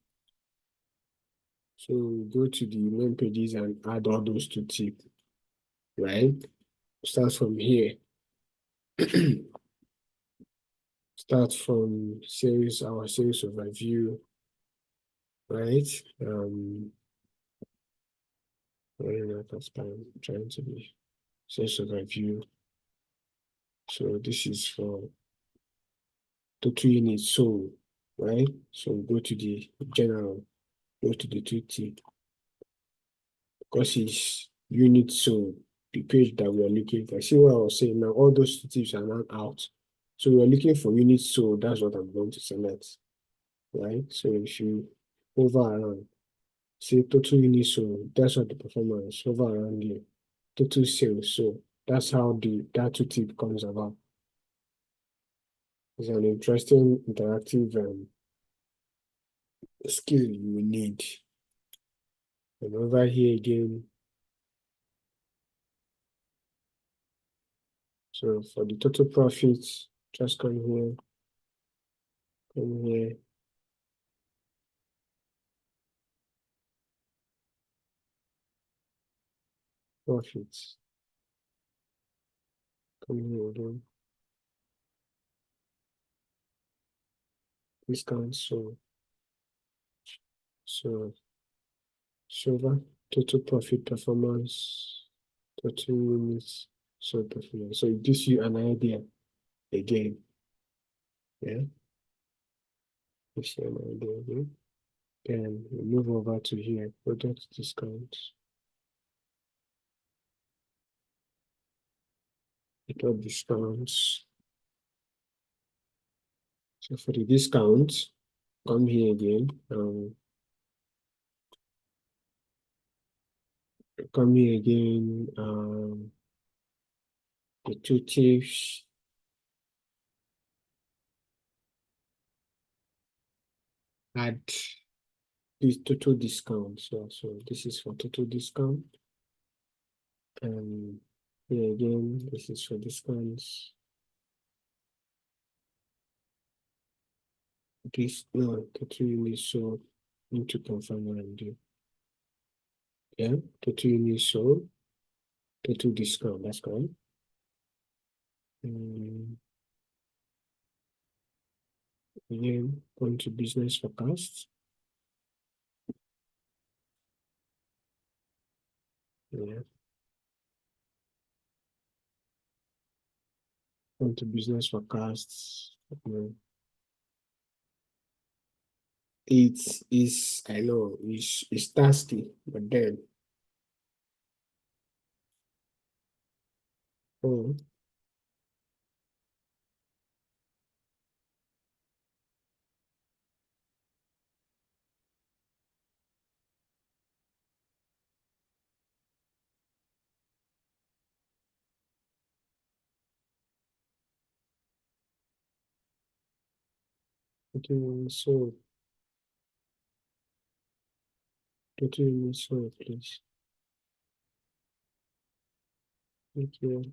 so we'll go to the main pages and add all those to tip, right? Start from here. Start from our sales overview, right? Very not transparent, trying to be sales overview. So this is for total units sold, right? So go to the general, go to the tooltip because it's units sold, the page that we are looking for. See what I was saying now, all those tips are now out. So we are looking for units sold, that's what I'm going to select, right? So if you hover around, say total units sold, that's what the performance hover around here, total sales. So that's how that tooltip comes about. It's an interesting interactive skill you will need. And over here again, so for the total profits, just come here, profits, come here again, discounts, so silver, total profit performance, total units, so performance. So it gives you an idea again, yeah, gives you an idea again. Then we move over to here, product discounts, product discounts. So for the discount, come here again, the two tips, add this total discount. So this is for total discount. And here again, this is for discounts. This no total units sold, need to confirm what I'm doing. Yeah, total units sold, total discount, that's correct. Again, going to business forecast. Yeah, going to business forecasts. It is, I know, it's tasty, but then, oh, okay, so total so please. Thank you.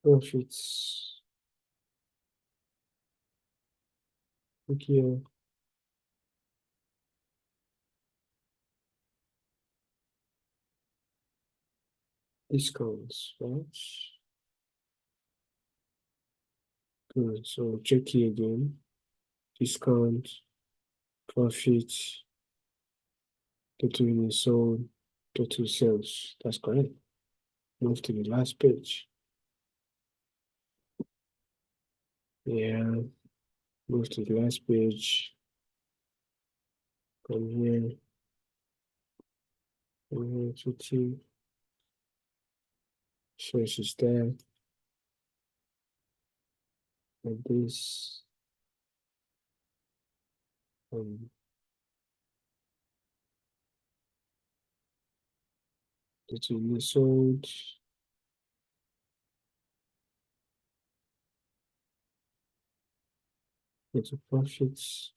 Profits. Thank you. Discounts, right? Good. So check here again. Discount, profit, total units sold, total sales. That's correct. Move to the last page. Yeah, move to the last page. Come here. Come here, total. Source is there. Like this. Um, It will be sold. It's a profits.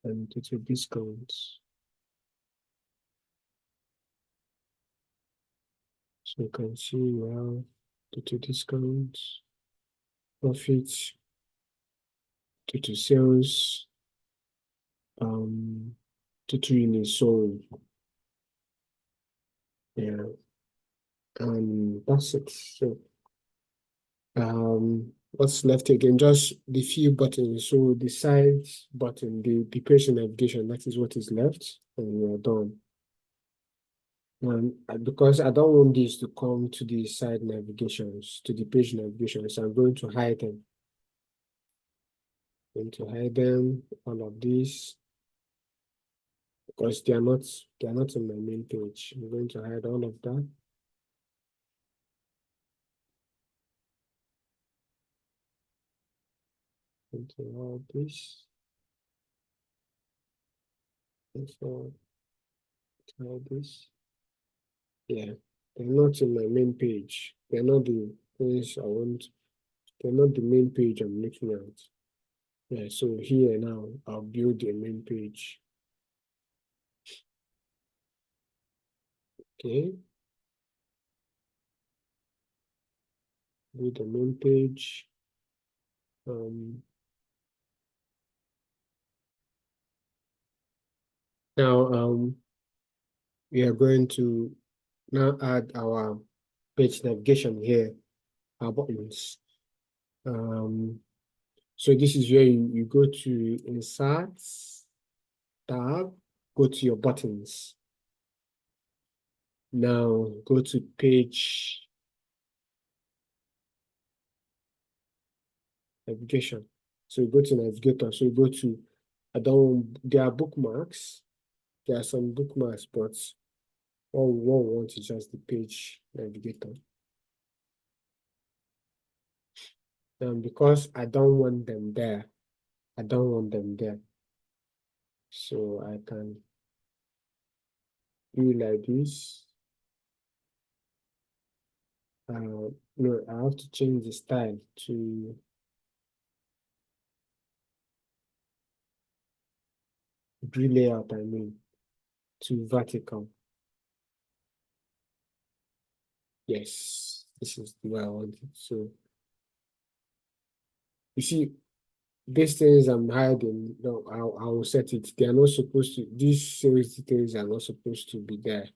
And it's a discount. So you can see well, due to discounts, profits, due to sales, due to units sold. Yeah, and that's it. So what's left again? Just the few buttons. So the side button, the page navigation, that is what is left, and we are done. Because I don't want this to come to the side navigations, to the page navigations, I'm going to hide them. All of these, because they are not in my main page. I'm going to hide all of that. Into all this. Into all this. Yeah, they're not in my main page. They're not the things I want. They're not the main page I'm looking at. Yeah, so here now I'll build the main page. Okay, build the main page. Now we are going to now add our page navigation here, our buttons. So this is where you go to Insert, tab, go to your buttons. Now go to page navigation. So you go to navigator. So you go to, there are bookmarks. There are some bookmarks, but all we want is just the page navigator. Because I don't want them there. So I can do like this. No, I have to change the style to grid layout, I mean, to vertical. Yes, this is the way I want it. So you see, these things I'm hiding, no, I will set it. They are not supposed to, these sales details are not supposed to be there.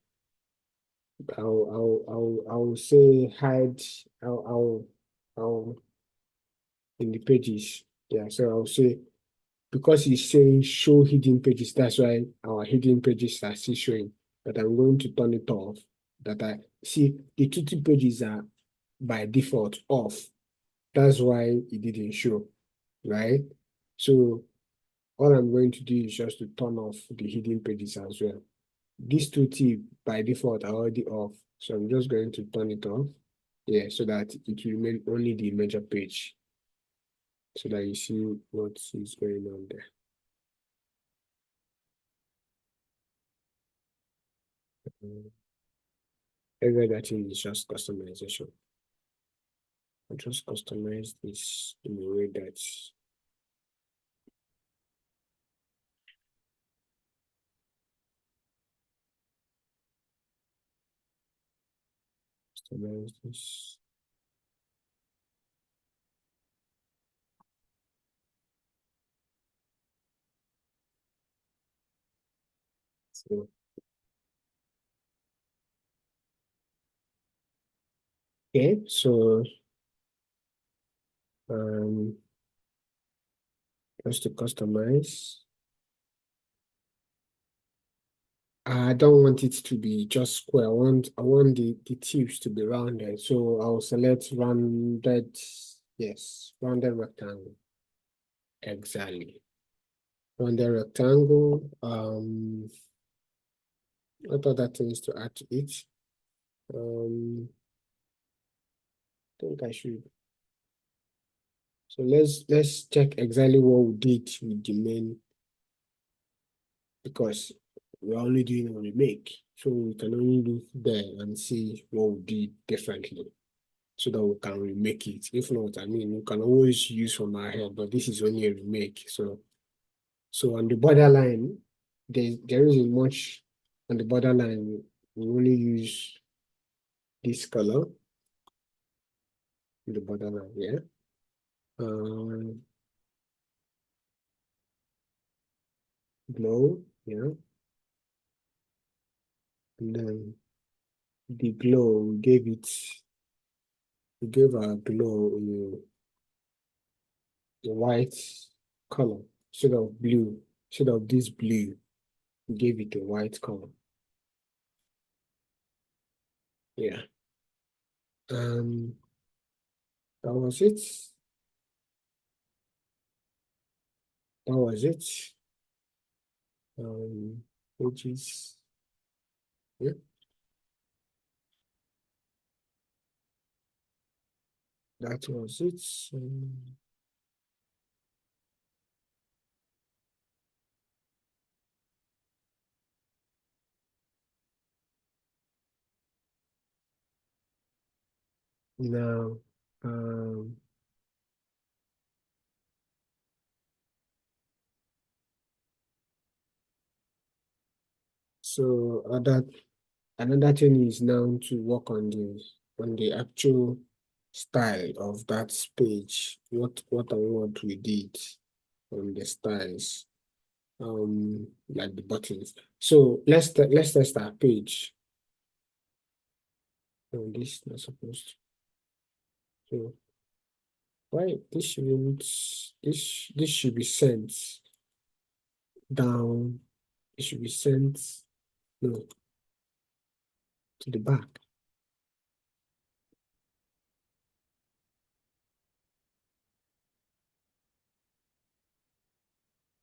I'll say hide, I'll in the pages. Yeah, so I'll say, because it's saying show hidden pages, that's why our hidden pages are still showing. But I'm going to turn it off. That I see the tooltip pages are by default off. That's why it didn't show, right? So all I'm going to do is just to turn off the hidden pages as well. These tooltip by default are already off. So I'm just going to turn it off. Yeah, so that it will remain only the major page. So that you see what is going on there. Every other thing is just customization. I just customize this in a way that customize this. So okay, so just to customize. I don't want it to be just square. I want the tips to be rounded. So I'll select rounded, yes, rounded rectangle. Exactly. Rounded rectangle. What other things to add to it? I think I should So let's check exactly what we did with the main, because we're only doing a remake. So we can only look there and see what we did differently so that we can remake it. If not, I mean, we can always use from our head, but this is only a remake. So on the borderline, there isn't much on the borderline. We only use this color in the borderline, yeah. Um, Glow, yeah. And then the glow, we gave our glow a white color instead of blue. Instead of this blue, we gave it a white color. Yeah. Um, that was it. That was it. Which is, yeah. That was it. Now, um, so another thing is now to work on the actual style of that page. What and what we did on the styles, like the buttons. So let's test our page. Oh, this is not supposed to. So why this shouldn't this should be sent down. It should be sent, no, to the back.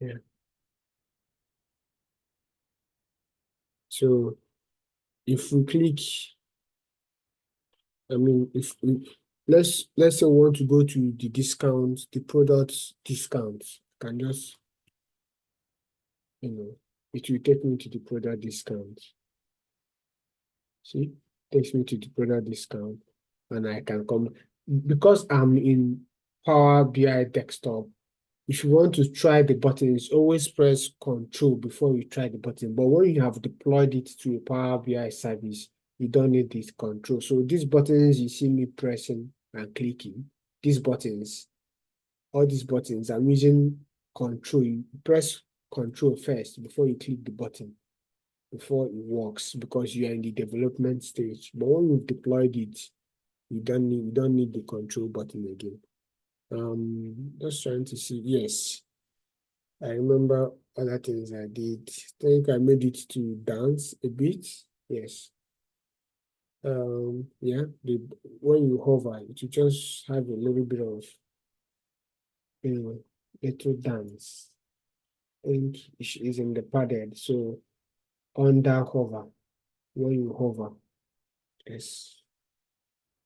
Yeah. So if we click, I mean, if we, let's say we want to go to the discount, the product discount, can just, it will take me to the product discount. See, takes me to the product discount, and I can come, because I'm in Power BI desktop. If you want to try the buttons, always press Control before you try the button. But when you have deployed it to a Power BI service, you don't need this control. So these buttons you see me pressing and clicking, these buttons, all these buttons, I'm using Control. You press Control first before you click the button, before it works, because you are in the development stage. But when you've deployed it, you don't need the Control button again. Just trying to see, yes. I remember other things I did. I think I made it to dance a bit. Yes. Yeah, when you hover, it will just have a little bit of, little dance. I think it's in the padded. So under hover, when you hover, yes,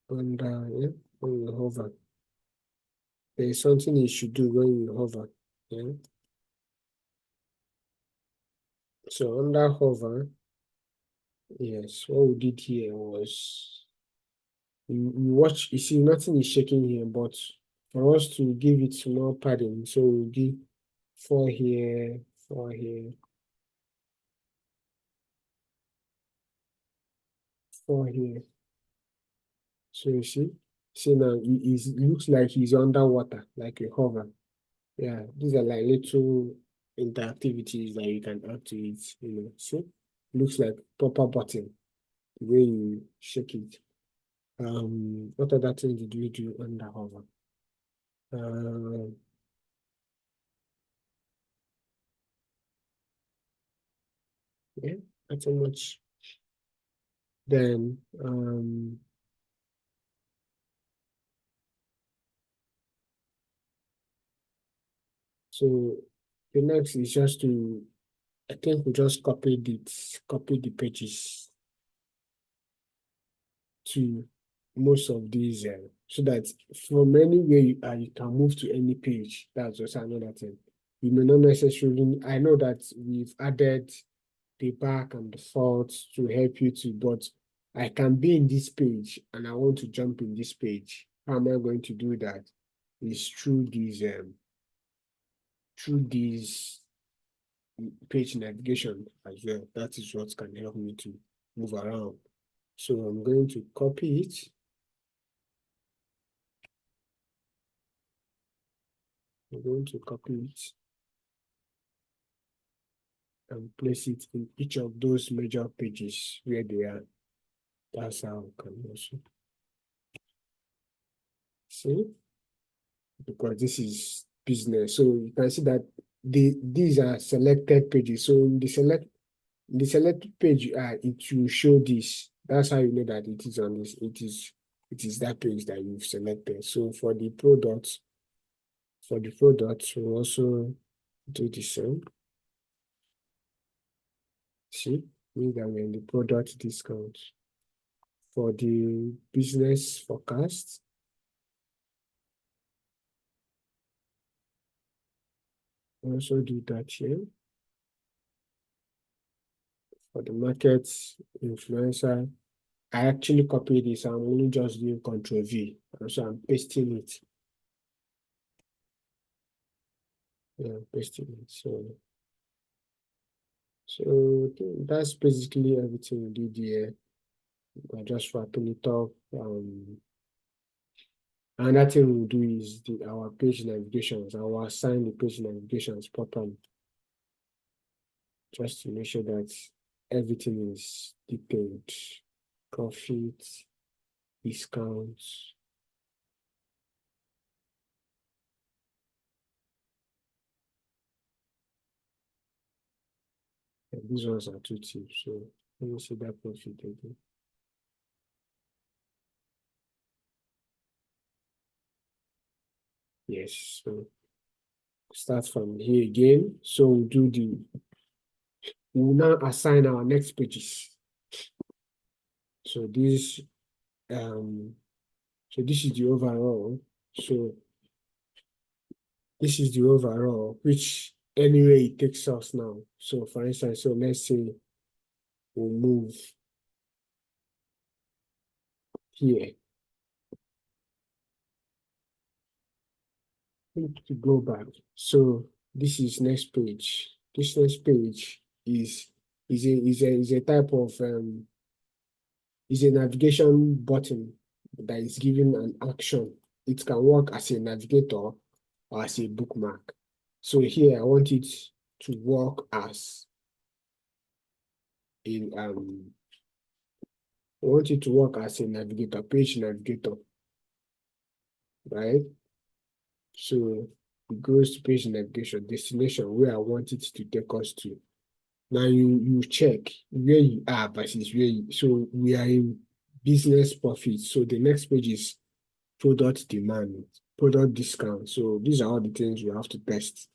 under, yeah, when you hover, there is something you should do when you hover. Yeah. So under hover, yes, what we did here was, you watch, you see nothing is shaking here, but for us to give it more padding, so we'll give 4 here, 4 here, 4 here. So you see now it looks like he's underwater, like a hover. Yeah, these are like little interactivities that you can add to it, see, looks like proper button the way you shake it. What other thing did we do under hover? Yeah, not so much. Then so the next is just to, I think we just copy the pages to most of these so that from anywhere you can move to any page. That's also another thing. You may not necessarily, I know that we've added the back and the front to help you to, but I can be in this page and I want to jump in this page. How am I going to do that? Is through these page navigation as well. That is what can help me to move around. So I'm going to copy it. I'm going to copy it and place it in each of those major pages where they are. That's how I can also see, because this is business. So you can see that these are selected pages. So in the selected page, it will show this. That's how you know that it is on this. It is that page that you've selected. So for the products, we'll also do the same. See, means that we're in the product discount. For the business forecast, we'll also do that here. For the market influencer, I actually copied this. I'm only just doing Control V. So I'm pasting it. Yeah, I'm pasting it. So that's basically everything we did here. I'm just wrapping it up. Another thing we'll do is our page navigations. I will assign the page navigations properly, just to make sure that everything is detailed. Profit, discounts. And these ones are tooltip. So let me see that profit again. Yes, so start from here again. So we'll now assign our next pages. So this is the overall. So this is the overall, which anyway it takes us now. So for instance, so let's say we'll move here. To go back. So this is next page. This next page is a type of is a navigation button that is given an action. It can work as a navigator or as a bookmark. So here I want it to work as in I want it to work as a navigator, page navigator, right? So it goes to page navigation, destination, where I want it to take us to. Now you check where you are versus where you, so we are in business profit. So the next page is product demand, product discount. So these are all the things you have to test.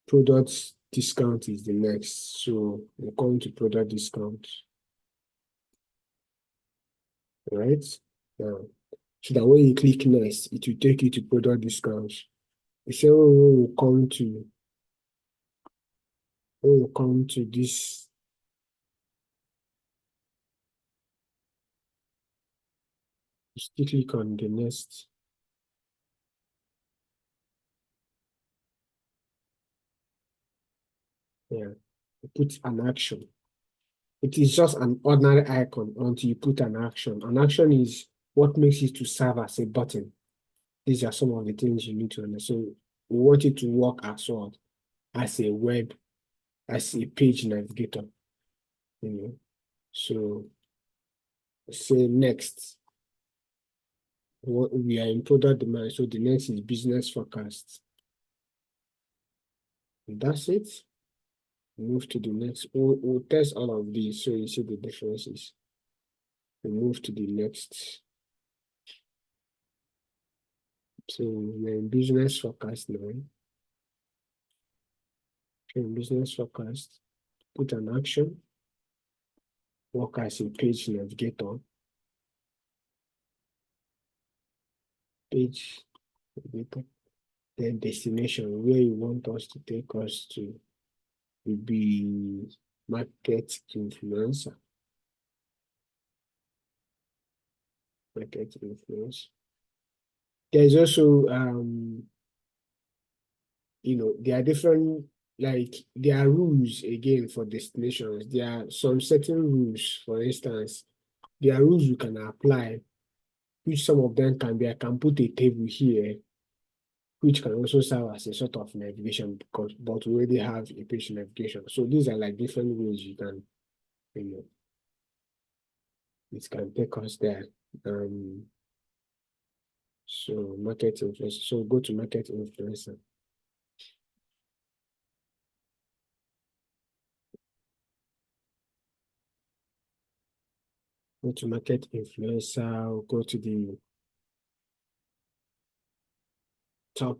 Product discount is the next. So we're going to product discount, right? Now, so that when you click next, it will take you to product discount. The same when we come to this, just click on the next. Yeah, put an action. It is just an ordinary icon until you put an action. An action is what makes it to serve as a button. These are some of the things you need to understand. So we want it to work as well as a web, as a page navigator. You know, so say next. We are in product demand, so the next is business forecast. And that's it. Move to the next. We'll test all of these so you see the differences. We move to the next. So we're in business forecast now. In business forecast, put an action, work as a page navigator. page, then destination, where you want us to take us to, will be market influencer. Market influence. There's also there are different, like there are rules again for destinations. There are some certain rules, for instance, there are rules you can apply, which some of them can be, I can put a table here, which can also serve as a sort of navigation, because but we already have a page navigation. So these are like different ways you can, it can take us there. So market influencer. So go to market influencer. Go to market influencer, go to the top,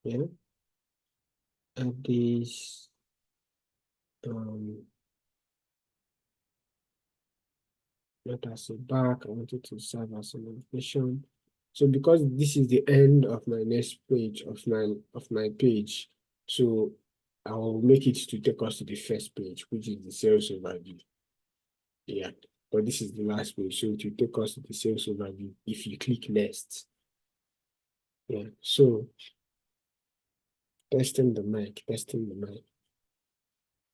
yeah, and this, not as a back, I wanted to serve as an information. So because this is the end of my next page of my page, so I will make it to take us to the first page, which is the sales overview. Yeah, but this is the last page, so it will take us to the sales overview if you click next. Yeah, so testing the mic.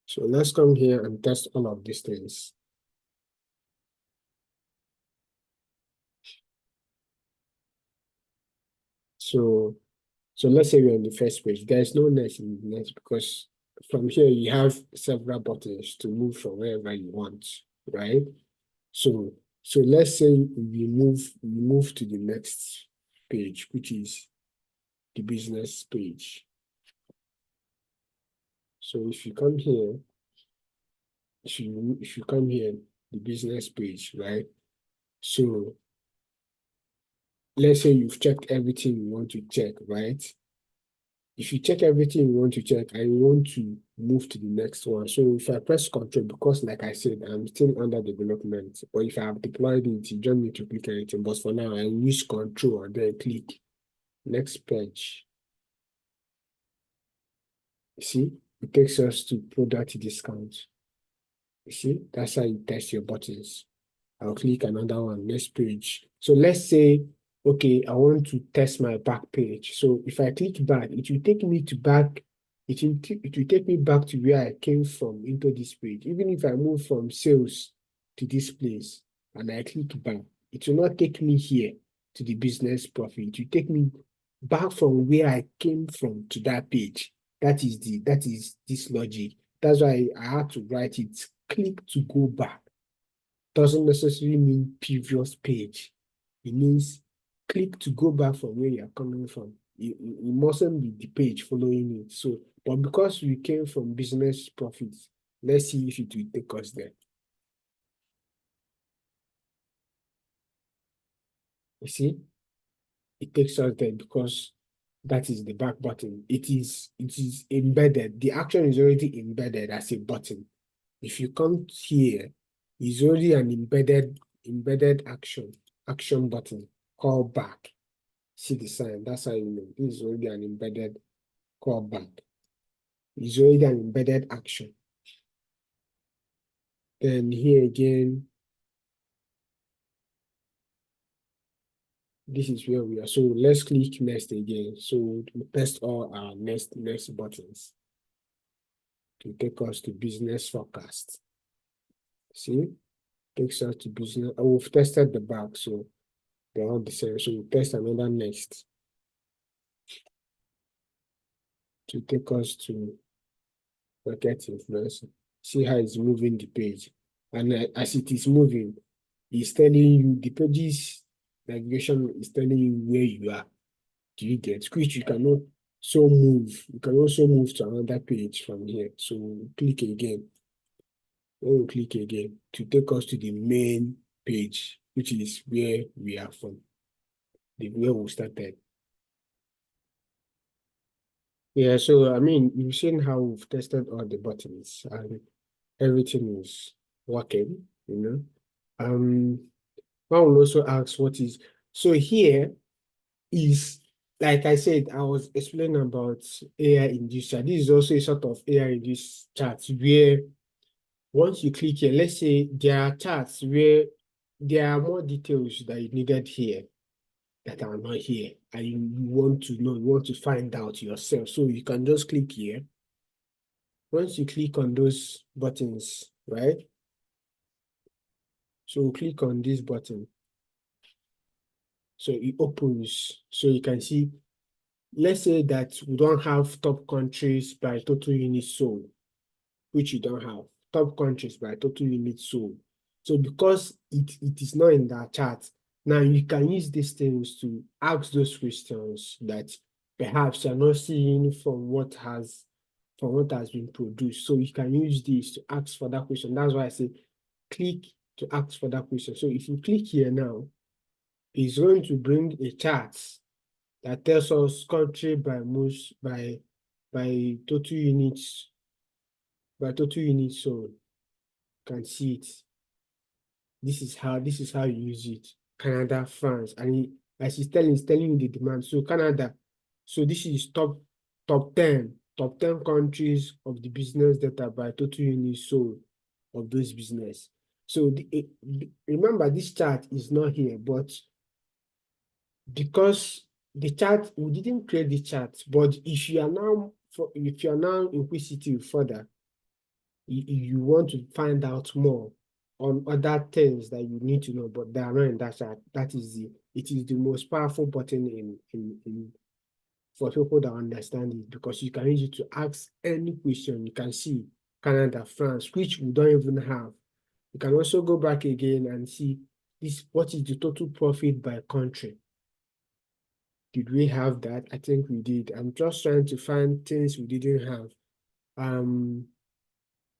So let's come here and test all of these things. So let's say we're on the first page. There's no next in the next, because from here you have several buttons to move from wherever you want, right? So let's say we move to the next page, which is the business page. So if you come here, if you come here, the business page, right? So let's say you've checked everything you want to check, right? If you check everything you want to check, I want to move to the next one. So if I press Control, because like I said, I'm still under development, but if I have deployed it, you don't need to click anything. But for now, I use Control and then click next page. You see, it takes us to product discount. You see, that's how you test your buttons. I'll click another one, next page. So let's say, okay, I want to test my back page. So if I click back, it will take me to back, it will take me back to where I came from into this page. Even if I move from sales to this place and I click back, it will not take me here to the business profit. It will take me back from where I came from to that page. That is this logic. That's why I had to write it. Click to go back doesn't necessarily mean previous page. It means click to go back from where you're coming from. It mustn't be the page following it. So, but because we came from business profits, let's see if it will take us there. You see, it takes us there because that is the back button. It is embedded. The action is already embedded as a button. If you come here, it's already an embedded action button. Call back. See the sign. That's how you know this is already an embedded call back. It's already an embedded action. Then here again, this is where we are. So let's click next again. So we test all our next buttons to take us to business forecast. See, takes us to business. Oh, we've tested the back, so they're all the same. So we test another next to take us to market influence. See how it's moving the page. And as it is moving, it's telling you, the pages navigation is telling you where you are. Do you get? Which you cannot so move. You can also move to another page from here. So click again. When we click again to take us to the main page, which is where we are from, where we started. Yeah, so I mean, you've seen how we've tested all the buttons and everything is working, you know. One will also ask what is, So here is, like I said, I was explaining about AI-induced chart. This is also a sort of AI-induced chart where once you click here, let's say there are charts where there are more details that you needed here that are not here, and you want to know, you want to find out yourself. So you can just click here. Once you click on those buttons, right? So click on this button. So it opens. So you can see, let's say that we don't have top countries by total units sold, which you don't have. Top countries by total units sold. So because it is not in that chart, now you can use these things to ask those questions that perhaps you're not seeing from what has been produced. So you can use this to ask for that question. That's why I say click to ask for that question. So if you click here now, it's going to bring a chart that tells us country by total units sold. You can see it. This is how you use it. Canada, France, and as it's telling you the demand. So Canada, so this is top 10 countries of the business data by total units sold of those business. So remember, this chart is not here, but because the chart, we didn't create the chart, but if you are now inquisitive further, you want to find out more on other things that you need to know, but they are not in that chart. It is the most powerful button in for people that understand it, because you can use it to ask any question. You can see Canada, France, which we don't even have. You can also go back again and see what is the total profit by country. Did we have that? I think we did. I'm just trying to find things we didn't have.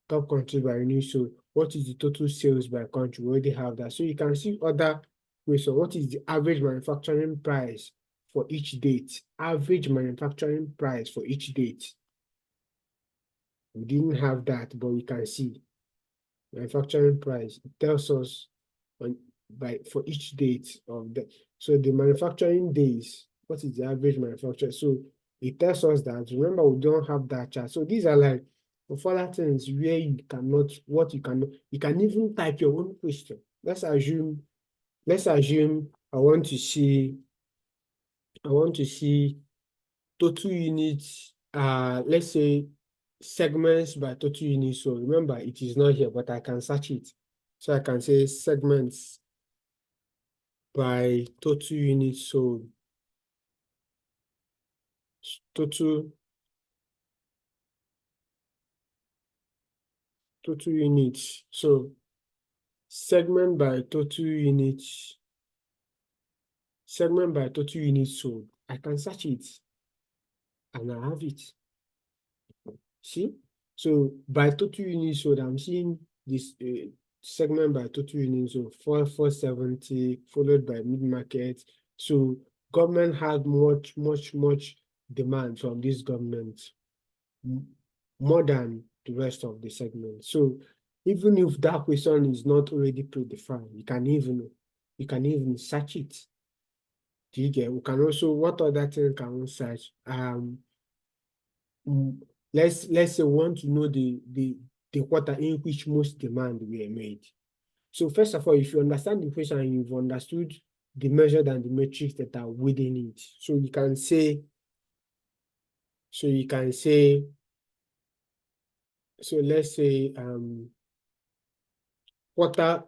Top country by unit. So what is the total sales by country? We already have that. So you can see other questions. What is the average manufacturing price for each date? Average manufacturing price for each date. We didn't have that, but we can see manufacturing price. It tells us for each date of the. So the manufacturing days, what is the average manufacturing? So it tells us that. Remember, we don't have that chart. So these are like further things where you cannot, you can even type your own question. Let's assume I want to see total units, let's say segments by total units. So remember, it is not here, but I can search it. So I can say segments by total units sold. Total units. So segment by total units sold. I can search it and I have it. See? So by total units sold, I'm seeing this segment by total units sold 470, followed by mid-market. So government had much demand from this government, more than the rest of the segment. So even if that question is not already predefined, you can even search it. Do you get? We can also, what other thing can we search? Let's say we want to know the quarter in which most demand were made. So first of all, if you understand the question and you've understood the measure and the metrics that are within it, so you can say, so let's say quarter,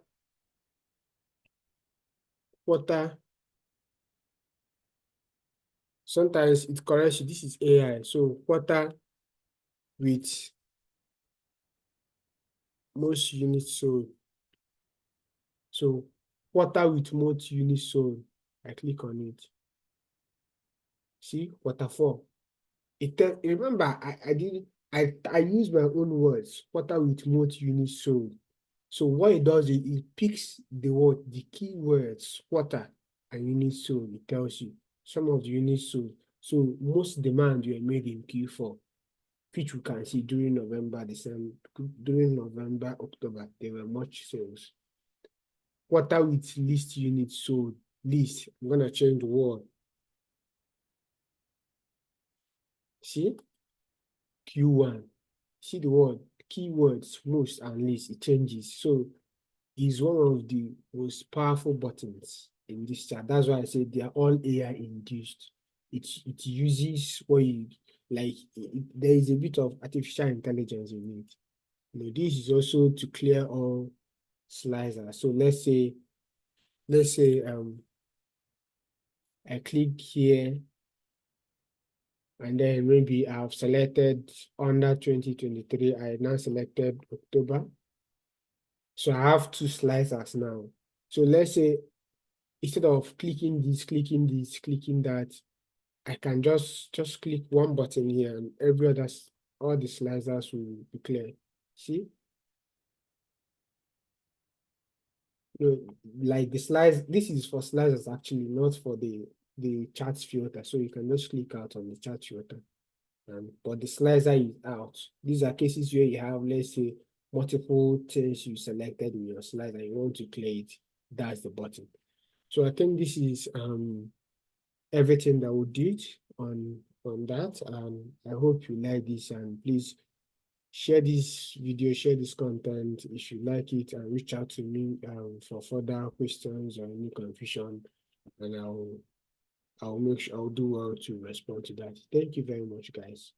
sometimes it corrects you. This is AI. So quarter with most units sold. So quarter with most units sold. I click on it. See, quarter 4. Remember, I use my own words. Quarter with most units sold. So what it does is it picks the keywords quarter and units sold. It tells you some of the units sold. So most demand were made in Q4, which we can see during November, October, there were much sales. Quarter with least units sold. list. I'm gonna change the word. See, Q1. See the word keywords, most and least, it changes. So it's one of the most powerful buttons in this chart. That's why I say they are all AI induced. It uses what you like. There is a bit of artificial intelligence in it. You know, this is also to clear all slicers. So let's say I click here and then maybe I've selected under 2023. I now selected October. So I have two slicers now. So let's say instead of clicking this, clicking that, I can just click one button here and every other, all the slicers will be clear. See? You know, like the slice, this is for slicers actually, not for the chart filter. So you can just click out on the chart filter. But the slicer is out. These are cases where you have, let's say, multiple things you selected in your slider and you want to clear it. That's the button. So I think this is everything that we did on that. I hope you like this, and please share this video, share this content if you like it, and reach out to me for further questions or any confusion, and I'll make sure I'll do well to respond to that. Thank you very much, guys.